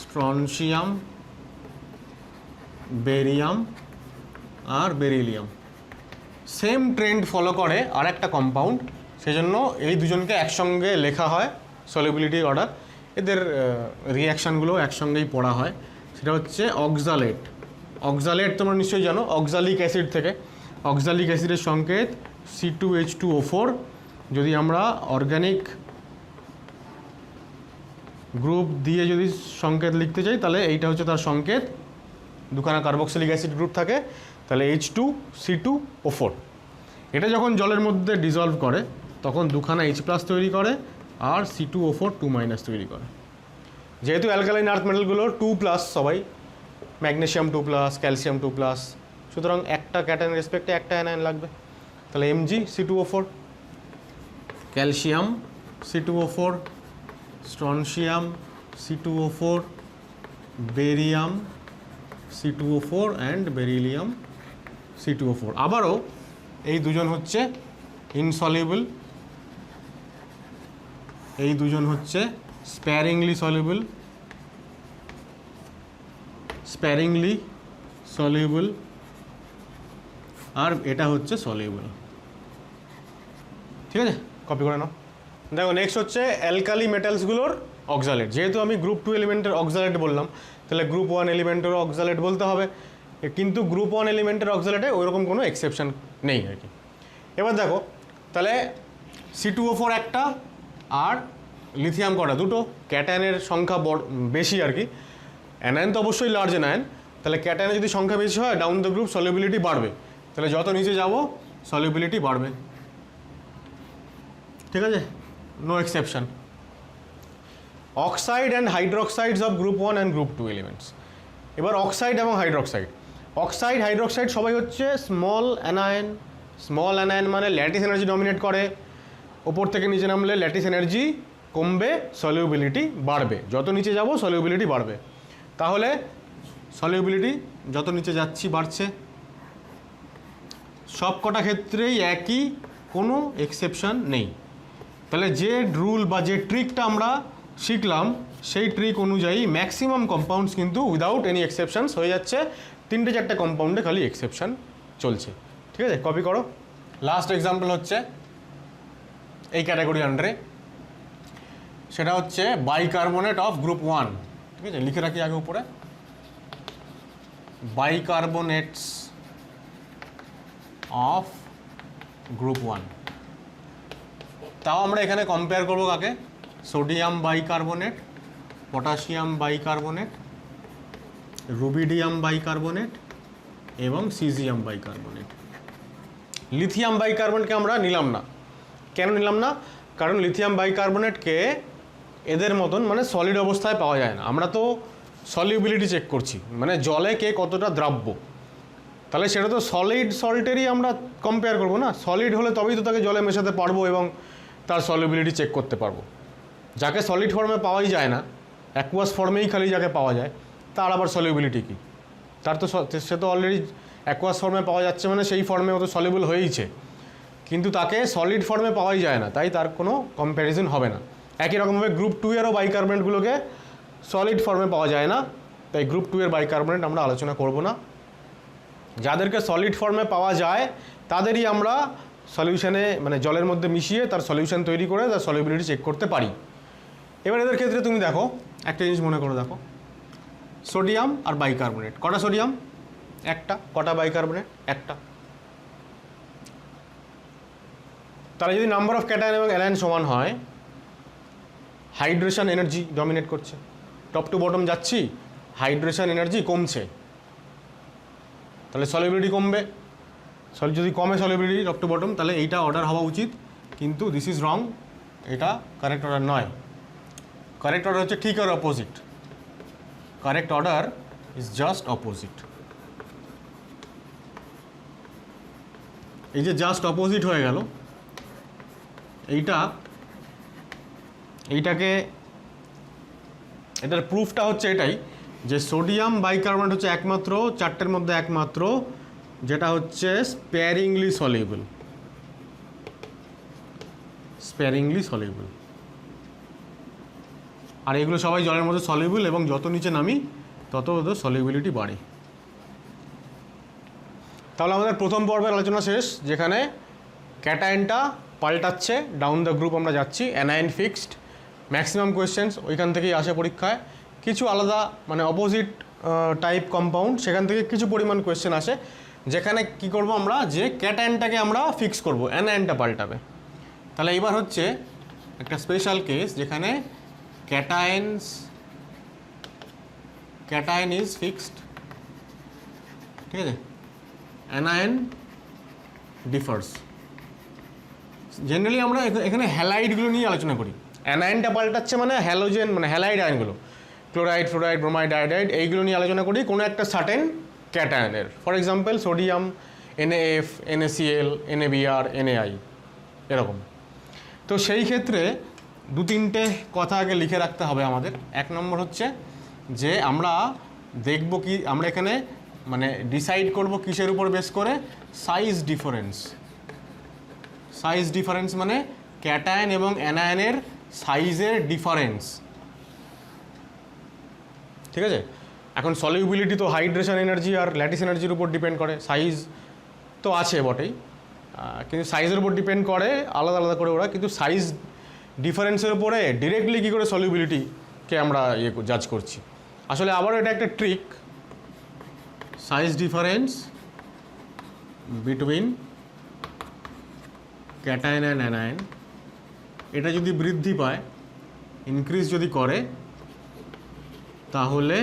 A: স্ট্রনশিয়াম, বেরিয়াম আর বেরিলিয়াম। সেম ট্রেন্ড ফলো করে আর একটা কম্পাউন্ড, সেজন্য এই দুজনকে একসঙ্গে লেখা হয় সলিউবিলিটি অর্ডার, এদের রিয়াকশানগুলো একসঙ্গেই পড়া হয়। সেটা হচ্ছে অক্সালেট। অক্সালেট তোমরা নিশ্চয়ই জানো, অক্সালিক অ্যাসিড থেকে। অক্সালিক অ্যাসিডের সংকেত C2H2O4। যদি আমরা অর্গানিক গ্রুপ দিয়ে যদি সংকেত লিখতে চাই, তাহলে এইটা হচ্ছে তার সংকেত। দুখানা কার্বক্সিলিক অ্যাসিড গ্রুপ থাকে, তাহলে H2C2O4। এটা যখন জলের মধ্যে ডিজলভ করে তখন দুখানা H+ তৈরি করে আর C2O4 2- তৈরি করে। যেহেতু অ্যালকালাইন আর্থ মেটালগুলোর 2+, সবাই ম্যাগনেসিয়াম 2+, ক্যালসিয়াম 2+, সুতরাং একটা ক্যাটায়নের রেসপেক্টে একটা অ্যানায়ন লাগবে, তাহলে Mg(C2O4), calcium C2O4, strontium C2O4, barium C2O4 and beryllium C2O4। আবারও এই দুজন হচ্ছে ইনসলিউবল, এই দুজন হচ্ছে স্প্যারিংলি সলিউবল, আর এটা হচ্ছে সলিউবল। ঠিক আছে, কপি করে নাও। দেখো, নেক্সট হচ্ছে অ্যালকালি মেটালসগুলোর অক্সালেট। যেহেতু আমি গ্রুপ 2 এলিমেন্টের অক্সালেট বললাম, তাহলে গ্রুপ 1 এলিমেন্টেরও অক্সালেট বলতে হবে, কিন্তু গ্রুপ 1 এলিমেন্টের অক্সালেটে ওইরকম কোনো এক্সেপশন নেই আর কি। এবার দেখো, তাহলে C2O4 একটা আর লিথিয়াম কটা, দুটো। ক্যাটায়নের সংখ্যা বেশি আর কি, অ্যানায়ন তো অবশ্যই লার্জ অ্যানায়ন, তাহলে ক্যাটায়নের যদি সংখ্যা বেশি হয় ডাউন দ্য গ্রুপ সলিউবিলিটি বাড়বে, তাহলে যত নিচে যাব সলিউবিলিটি বাড়বে। ঠিক আছে, no exception. Oxide and hydroxides of group 1 and group 2 elements. এবার অক্সাইড এবং হাইড্রোক্সাইড, অক্সাইড হাইড্রোক্সাইড সবাই হচ্ছে স্মল অ্যানায়ন। স্মল অ্যানায়ন মানে ল্যাটিস এনার্জি ডমিনেট করে, ওপর থেকে নিচে নামলে ল্যাটিস এনার্জি কমবে, সলিউবিলিটি বাড়বে। যত নিচে যাব সলিউবিলিটি বাড়বে, তাহলে সলিউবিলিটি যত নিচে যাচ্ছি বাড়ছে। সব কটা ক্ষেত্রেই একই, কোনো এক্সেপশন নেই। তাহলে যে রুল বা যে ট্রিকটা আমরা শিখলাম, সেই ট্রিক অনুযায়ী ম্যাক্সিমাম কম্পাউন্ডস কিন্তু উইদাউট এনি এক্সেপশনস হয়ে যাচ্ছে। 3-4 কম্পাউন্ডে খালি এক্সেপশন চলছে। ঠিক আছে, কপি করো। লাস্ট এক্সাম্পল হচ্ছে এই ক্যাটাগরি আন্ডারে, সেটা হচ্ছে বাইকার্বনেট অফ গ্রুপ 1। ঠিক আছে, লিখে রাখি আগে উপরে, বাইকার্বনেটস অফ গ্রুপ 1। তাও আমরা এখানে কম্পেয়ার করবো কাকে? Sodium bicarbonate, potassium bicarbonate, rubidium bicarbonate এবং সিজিয়াম বাইকার্বনেট। লিথিয়াম বাইকার্বনেটকে আমরা নিলাম না। কেন নিলাম না? কারণ লিথিয়াম বাইকার্বনেটকে এদের মতন মানে সলিড অবস্থায় পাওয়া যায় না। আমরা তো সলিউবিলিটি চেক করছি, মানে জলে কে কতটা দ্রাব্য, তাহলে সেটা তো সলিড সল্টেরই আমরা কম্পেয়ার করবো না। সলিড হলে তবেই তো তাকে জলে মেশাতে পারবো এবং তার সলিবিলিটি চেক করতে পারবো। যাকে সলিড ফর্মে পাওয়াই যায় না, অ্যাকুয়াস ফর্মেই খালি যাকে পাওয়া যায়, তার আবার সলিবিলিটি কী? তার তো সে তো অলরেডি অ্যাকুয়াস ফর্মে পাওয়া যাচ্ছে, মানে সেই ফর্মে ও তো সলিবল হয়েইছে, কিন্তু তাকে সলিড ফর্মে পাওয়াই যায় না, তাই তার কোনো কম্প্যারিজন হবে না। একই রকমভাবে গ্রুপ 2 এরও বাইকার্বনেটগুলোকে সলিড ফর্মে পাওয়া যায় না, তাই গ্রুপ 2 এর বাইকার্বনেট আমরা আলোচনা করব না। যাদেরকে সলিড ফর্মে পাওয়া যায় তাদেরই আমরা সলিউশনে, মানে জলের মধ্যে মিশিয়ে তার সলিউশন তৈরি করে তার সলিবিলিটি চেক করতে পারি। এবার এদের ক্ষেত্রে তুমি দেখো, একটা জিনিস মনে করে দেখো, সোডিয়াম আর বাইকার্বনেট, কটা সোডিয়াম? একটা। কটা বাইকার্বনেট? একটা। তাহলে যদি নাম্বার অফ ক্যাটায়ন এবং অ্যানায়ন সমান হয়, হাইড্রেশন এনার্জি ডমিনেট করছে, টপ টু বটম যাচ্ছি, হাইড্রেশন এনার্জি কমছে, তাহলে সলিবিলিটি কমবে। যদি কমে সলিবিলিটি টপ টু বটম, তাহলে এইটা অর্ডার হওয়া উচিত, কিন্তু দিস ইজ রং, এটা কারেক্ট অর্ডার নয়। কারেক্ট অর্ডার হচ্ছে ঠিক আর অপোজিট। Correct order is just opposite. এই যে জাস্ট অপোজিট হয়ে গেল, এটার প্রুফটা হচ্ছে এটাই যে সোডিয়াম বাইকার্বনেট হচ্ছে একমাত্র চারটের মধ্যে একমাত্র যেটা হচ্ছে স্পেয়ারিংলি সলিউবল। আর এগুলো সবাই জলের মধ্যে সলিউবল, এবং যত নিচে নামি তত ওদের সলিউবিলিটি বাড়ে। তাহলে আমাদের প্রথম পর্বের আলোচনা শেষ, যেখানে ক্যাটায়নটা পাল্টাচ্ছে, ডাউন দ্য গ্রুপ আমরা যাচ্ছি, অ্যানায়ন ফিক্সড, ম্যাক্সিমাম কোয়েশ্চেন্স ওইখান থেকেই আসে পরীক্ষায়। কিছু আলাদা মানে অপোজিট টাইপ কম্পাউন্ড, সেখান থেকে কিছু পরিমাণ কোয়েশ্চেন আসে, যেখানে কি করব আমরা, যে ক্যাটায়নটাকে আমরা ফিক্স করব, অ্যানায়নটা পাল্টাবে। তাহলে এবার হচ্ছে একটা স্পেশাল কেস যেখানে ক্যাটায়ন ইজ ফিক্সড, ঠিক আছে, অ্যানায়ন ডিফার্স। জেনারেলি আমরা এখানে হ্যালাইডগুলো নিয়ে আলোচনা করি। অ্যানায়নটা পাল্টাচ্ছে মানে হ্যালোজেন, মানে হ্যালাইড আয়নগুলো, ক্লোরাইড, ফ্লোরাইড, ব্রোমাইড, আয়োডাইড, এইগুলো নিয়ে আলোচনা করি কোনো একটা সার্টেন ক্যাটায়নের। For example sodium, NaF, NaCl, NaBr, NaI, এরকম। তো সেই ক্ষেত্রে দু তিনটে কথা আগে লিখে রাখতে হবে আমাদের। এক নম্বর হচ্ছে যে আমরা দেখব কি, আমরা এখানে মানে ডিসাইড করব কিসের উপর বেস করে, সাইজ ডিফারেন্স মানে ক্যাটায়ন এবং অ্যানায়নের সাইজের ডিফারেন্স, ঠিক আছে। এখন সলিউবিলিটি তো হাইড্রেশন এনার্জি আর ল্যাটিস এনার্জির উপর ডিপেন্ড করে, সাইজ তো আছে বটেই, কিন্তু সাইজের উপর ডিপেন্ড করে আলাদা আলাদা করে ওরা, কিন্তু সাইজ ডিফারেন্সের উপরে ডিরেক্টলি কী করে সলিউবিলিটিকে আমরা জাজ করছি। আসলে আবারও এটা একটা trick, size difference between cation and anion, এটা যদি বৃদ্ধি পায়, ইনক্রিজ যদি করে, তাহলে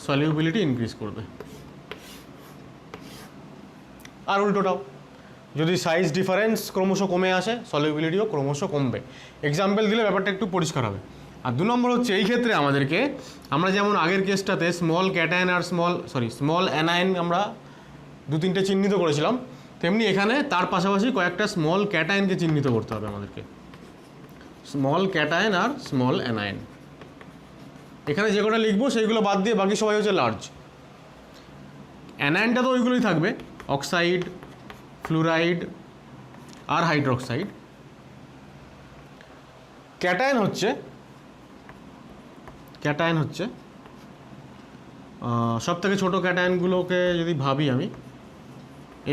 A: সলিউবিলিটি ইনক্রিজ করবে। আর উল্টোটাও, যদি সাইজ ডিফারেন্স ক্রমশ কমে আসে, সলিউবিলিটিও ক্রমশ কমবে। এক্সাম্পল দিলে ব্যাপারটা একটু পরিষ্কার হবে। আর দু নম্বর হচ্ছে এই ক্ষেত্রে আমাদেরকে, আমরা যেমন আগের কেসটাতে স্মল ক্যাটায়ন আর স্মল অ্যানায়ন আমরা দু তিনটে চিহ্নিত করেছিলাম, তেমনি এখানে তার পাশাপাশি কয়েকটা স্মল ক্যাটায়নকে চিহ্নিত করতে হবে আমাদেরকে, স্মল ক্যাটায়ন আর স্মল অ্যানায়ন। এখানে যে কটা লিখবো সেইগুলো বাদ দিয়ে বাকি সবাই হচ্ছে লার্জ। অ্যানায়নটা তো ওইগুলোই থাকবে, অক্সাইড, ফ্লুরাইড আর হাইড্রোক্সাইড। ক্যাটায়ন হচ্ছে সব থেকে ছোটো ক্যাটায়নগুলোকে যদি ভাবি আমি,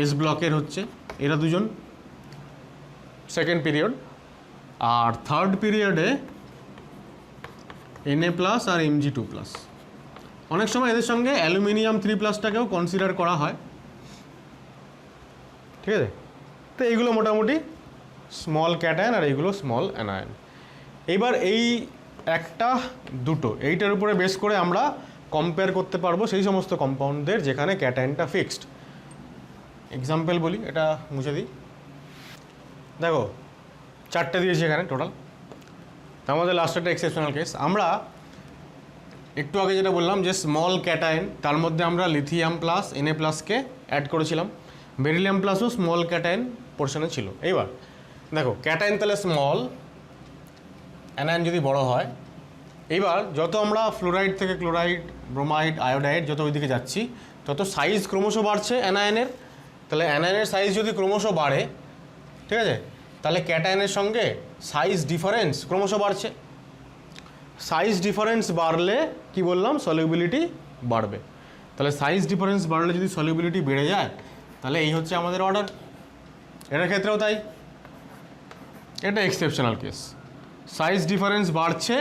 A: এস ব্লকের হচ্ছে এরা দুজন সেকেন্ড পিরিয়ড, আর থার্ড পিরিয়ডে Na+ আর Mg2+। অনেক সময় এদের সঙ্গে অ্যালুমিনিয়াম 3+টাকেও কনসিডার করা হয়, ঠিক আছে। তো এইগুলো মোটামুটি স্মল ক্যাটায়ন আর এইগুলো স্মল অ্যানায়ন। এইবার এই একটা দুটো এইটার উপরে বেস করে আমরা কম্পেয়ার করতে পারবো সেই সমস্ত কম্পাউন্ডদের যেখানে ক্যাটায়নটা ফিক্সড। এক্সাম্পল বলি, এটা মুছে দিই। দেখো চারটে দিয়েছি এখানে টোটাল, তার মধ্যে লাস্ট একটা এক্সেপশনাল কেস। আমরা একটু আগে যেটা বললাম যে স্মল ক্যাটায়ন, তার মধ্যে আমরা লিথিয়াম+, Na+কে অ্যাড করেছিলাম, বেরিলিয়াম+ও স্মল ক্যাটায়ন পোর্শনে ছিল। এইবার দেখো ক্যাটায়ন তাহলে স্মল, অ্যানায়ন যদি বড় হয়, এইবার যত আমরা ফ্লোরাইড থেকে ক্লোরাইড, ব্রোমাইড, আয়োডাইড যত ওইদিকে যাচ্ছি তত সাইজ ক্রমশ বাড়ছে অ্যানায়নের। তাহলে অ্যানায়নের সাইজ যদি ক্রমশ বাড়ে, ঠিক আছে, তাহলে ক্যাটায়নের সঙ্গে সাইজ ডিফারেন্স ক্রমশ বাড়ছে। সাইজ ডিফারেন্স বাড়লে কি বললাম, সলিউবিলিটি বাড়বে। তাহলে সাইজ ডিফারেন্স বাড়লে যদি সলিউবিলিটি বেড়ে যায় তাহলে এই হচ্ছে আমাদের অর্ডার। এটার ক্ষেত্রেও তাই, এটা এক্সেপশনাল কেস। সাইজ ডিফারেন্স বাড়ছে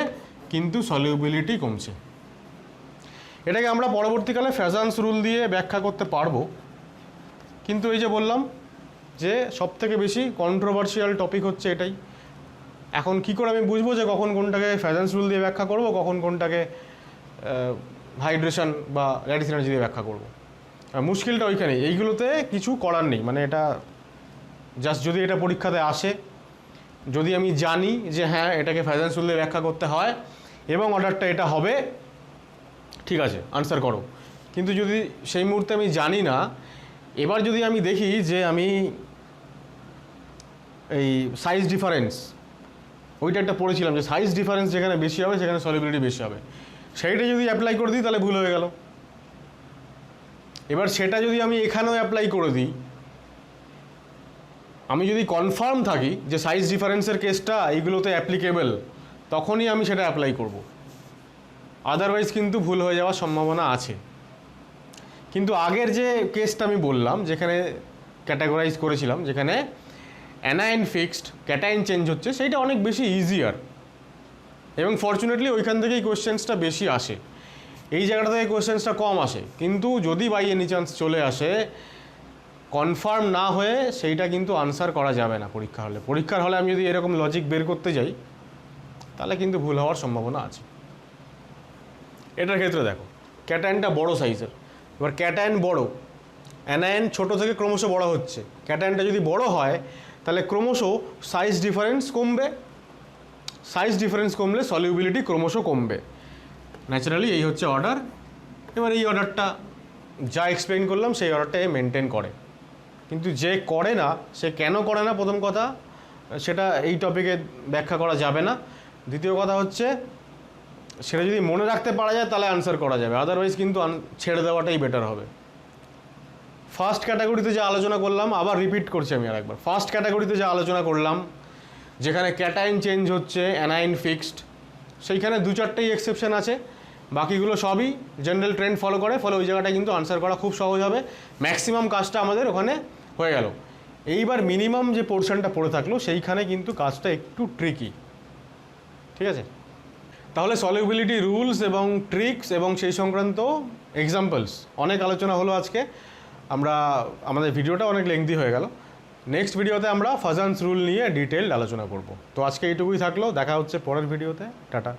A: কিন্তু সলিউবিলিটি কমছে। এটাকে আমরা পরবর্তীকালে ফ্যাজান্স রুল দিয়ে ব্যাখ্যা করতে পারবো, কিন্তু এই যে বললাম যে সবথেকে বেশি কন্ট্রোভার্সিয়াল টপিক হচ্ছে এটাই। এখন কি করে আমি বুঝবো যে কখন কোনটাকে ফ্যাজান্স রুল দিয়ে ব্যাখ্যা করব, কখন কোনটাকে হাইড্রেশন বা ল্যাটিস এনার্জি দিয়ে ব্যাখ্যা করব? মুশকিলটা ওইখানে, এইগুলোতে কিছু করার নেই। মানে এটা জাস্ট যদি এটা পরীক্ষাতে আসে, যদি আমি জানি যে হ্যাঁ এটাকে ফ্যাজান্স রুল দিয়ে ব্যাখ্যা করতে হয় এবং অর্ডারটা এটা হবে, ঠিক আছে আনসার করো। কিন্তু যদি সেই মুহূর্তে আমি জানি না, এবার যদি আমি দেখি যে আমি এই সাইজ ডিফারেন্স, ওইটা একটা পড়েছিলাম যে সাইজ ডিফারেন্স যেখানে বেশি হবে সেখানে সলিবিলিটি বেশি হবে, সেইটা যদি অ্যাপ্লাই করে দিই তাহলে ভুল হয়ে গেল। এবার সেটা যদি আমি এখানেও অ্যাপ্লাই করে দিই, আমি যদি কনফার্ম থাকি যে সাইজ ডিফারেন্সের কেসটা এইগুলোতে অ্যাপ্লিকেবল, তখনই আমি সেটা অ্যাপ্লাই করব। আদারওয়াইজ কিন্তু ভুল হয়ে যাওয়ার সম্ভাবনা আছে। কিন্তু আগের যে কেসটা আমি বললাম, যেখানে ক্যাটাগরাইজ করেছিলাম, যেখানে অ্যানায়ন ফিক্সড, ক্যাটায়ন চেঞ্জ হচ্ছে, সেইটা অনেক বেশি ইজিয়ার এবং ফর্চুনেটলি ওইখান থেকেই কোয়েশ্চেন্সটা বেশি আসে। এই জায়গাটা থেকে কোয়েশ্চেন্সটা কম আসে, কিন্তু যদি বাই এনি চান্স চলে আসে কনফার্ম না হয়ে, সেইটা কিন্তু আনসার করা যাবে না পরীক্ষা হলে। পরীক্ষার হলে আমি যদি এরকম লজিক বের করতে যাই তাহলে কিন্তু ভুল হওয়ার সম্ভাবনা আছে। এটার ক্ষেত্রে দেখো ক্যাটায়নটা বড় সাইজের, এবার ক্যাটায়ন বড়, অ্যানায়ন ছোট থেকে ক্রমশ বড় হচ্ছে। ক্যাটায়নটা যদি বড় হয় তাহলে ক্রমশ সাইজ ডিফারেন্স কমবে, সাইজ ডিফারেন্স কমলে সলিউবিলিটি ক্রমশ কমবে। ন্যাচারালি এই হচ্ছে অর্ডার। এবার এই অর্ডারটা যা এক্সপ্লেন করলাম সেই অর্ডারটা মেনটেন করে, কিন্তু যে করে না সে কেন করে না, প্রথম কথা সেটা এই টপিকে ব্যাখ্যা করা যাবে না। দ্বিতীয় কথা হচ্ছে সেটা যদি মনে রাখতে পারা যায় তাহলে আনসার করা যাবে, আদারওয়াইজ কিন্তু ছেড়ে দেওয়াটাই বেটার হবে। ফার্স্ট ক্যাটাগরিতে যা আলোচনা করলাম, আবার রিপিট করছি আমি আরেকবার, ফার্স্ট ক্যাটাগরিতে যা আলোচনা করলাম যেখানে ক্যাটায়ন চেঞ্জ হচ্ছে, অ্যানায়ন ফিক্সড, সেইখানে 2-4টেই এক্সেপশন আছে, বাকিগুলো সবই জেনারেল ট্রেন্ড ফলো করে, ফলে ওই জায়গাটায় কিন্তু আনসার করা খুব সহজ হবে। ম্যাক্সিমাম কাজটা আমাদের ওখানে হয়ে গেল। এইবার মিনিমাম যে পোর্শনটা পড়ে থাকলো সেইখানে কিন্তু কাজটা একটু ট্রিকি, ঠিক আছে? তাহলে সলিউবিলিটি রুলস এবং ট্রিক্স এবং সেই সংক্রান্ত এক্সাম্পলস অনেক আলোচনা হলো আজকে। আমাদের ভিডিওটা অনেক লেংথি হয়ে গেল। নেক্সট ভিডিওতে আমরা ফাজান্স রুল নিয়ে ডিটেইলড আলোচনা করব। তো আজকে এইটুকুই থাকলো, দেখা হচ্ছে পরের ভিডিওতে। টাটা।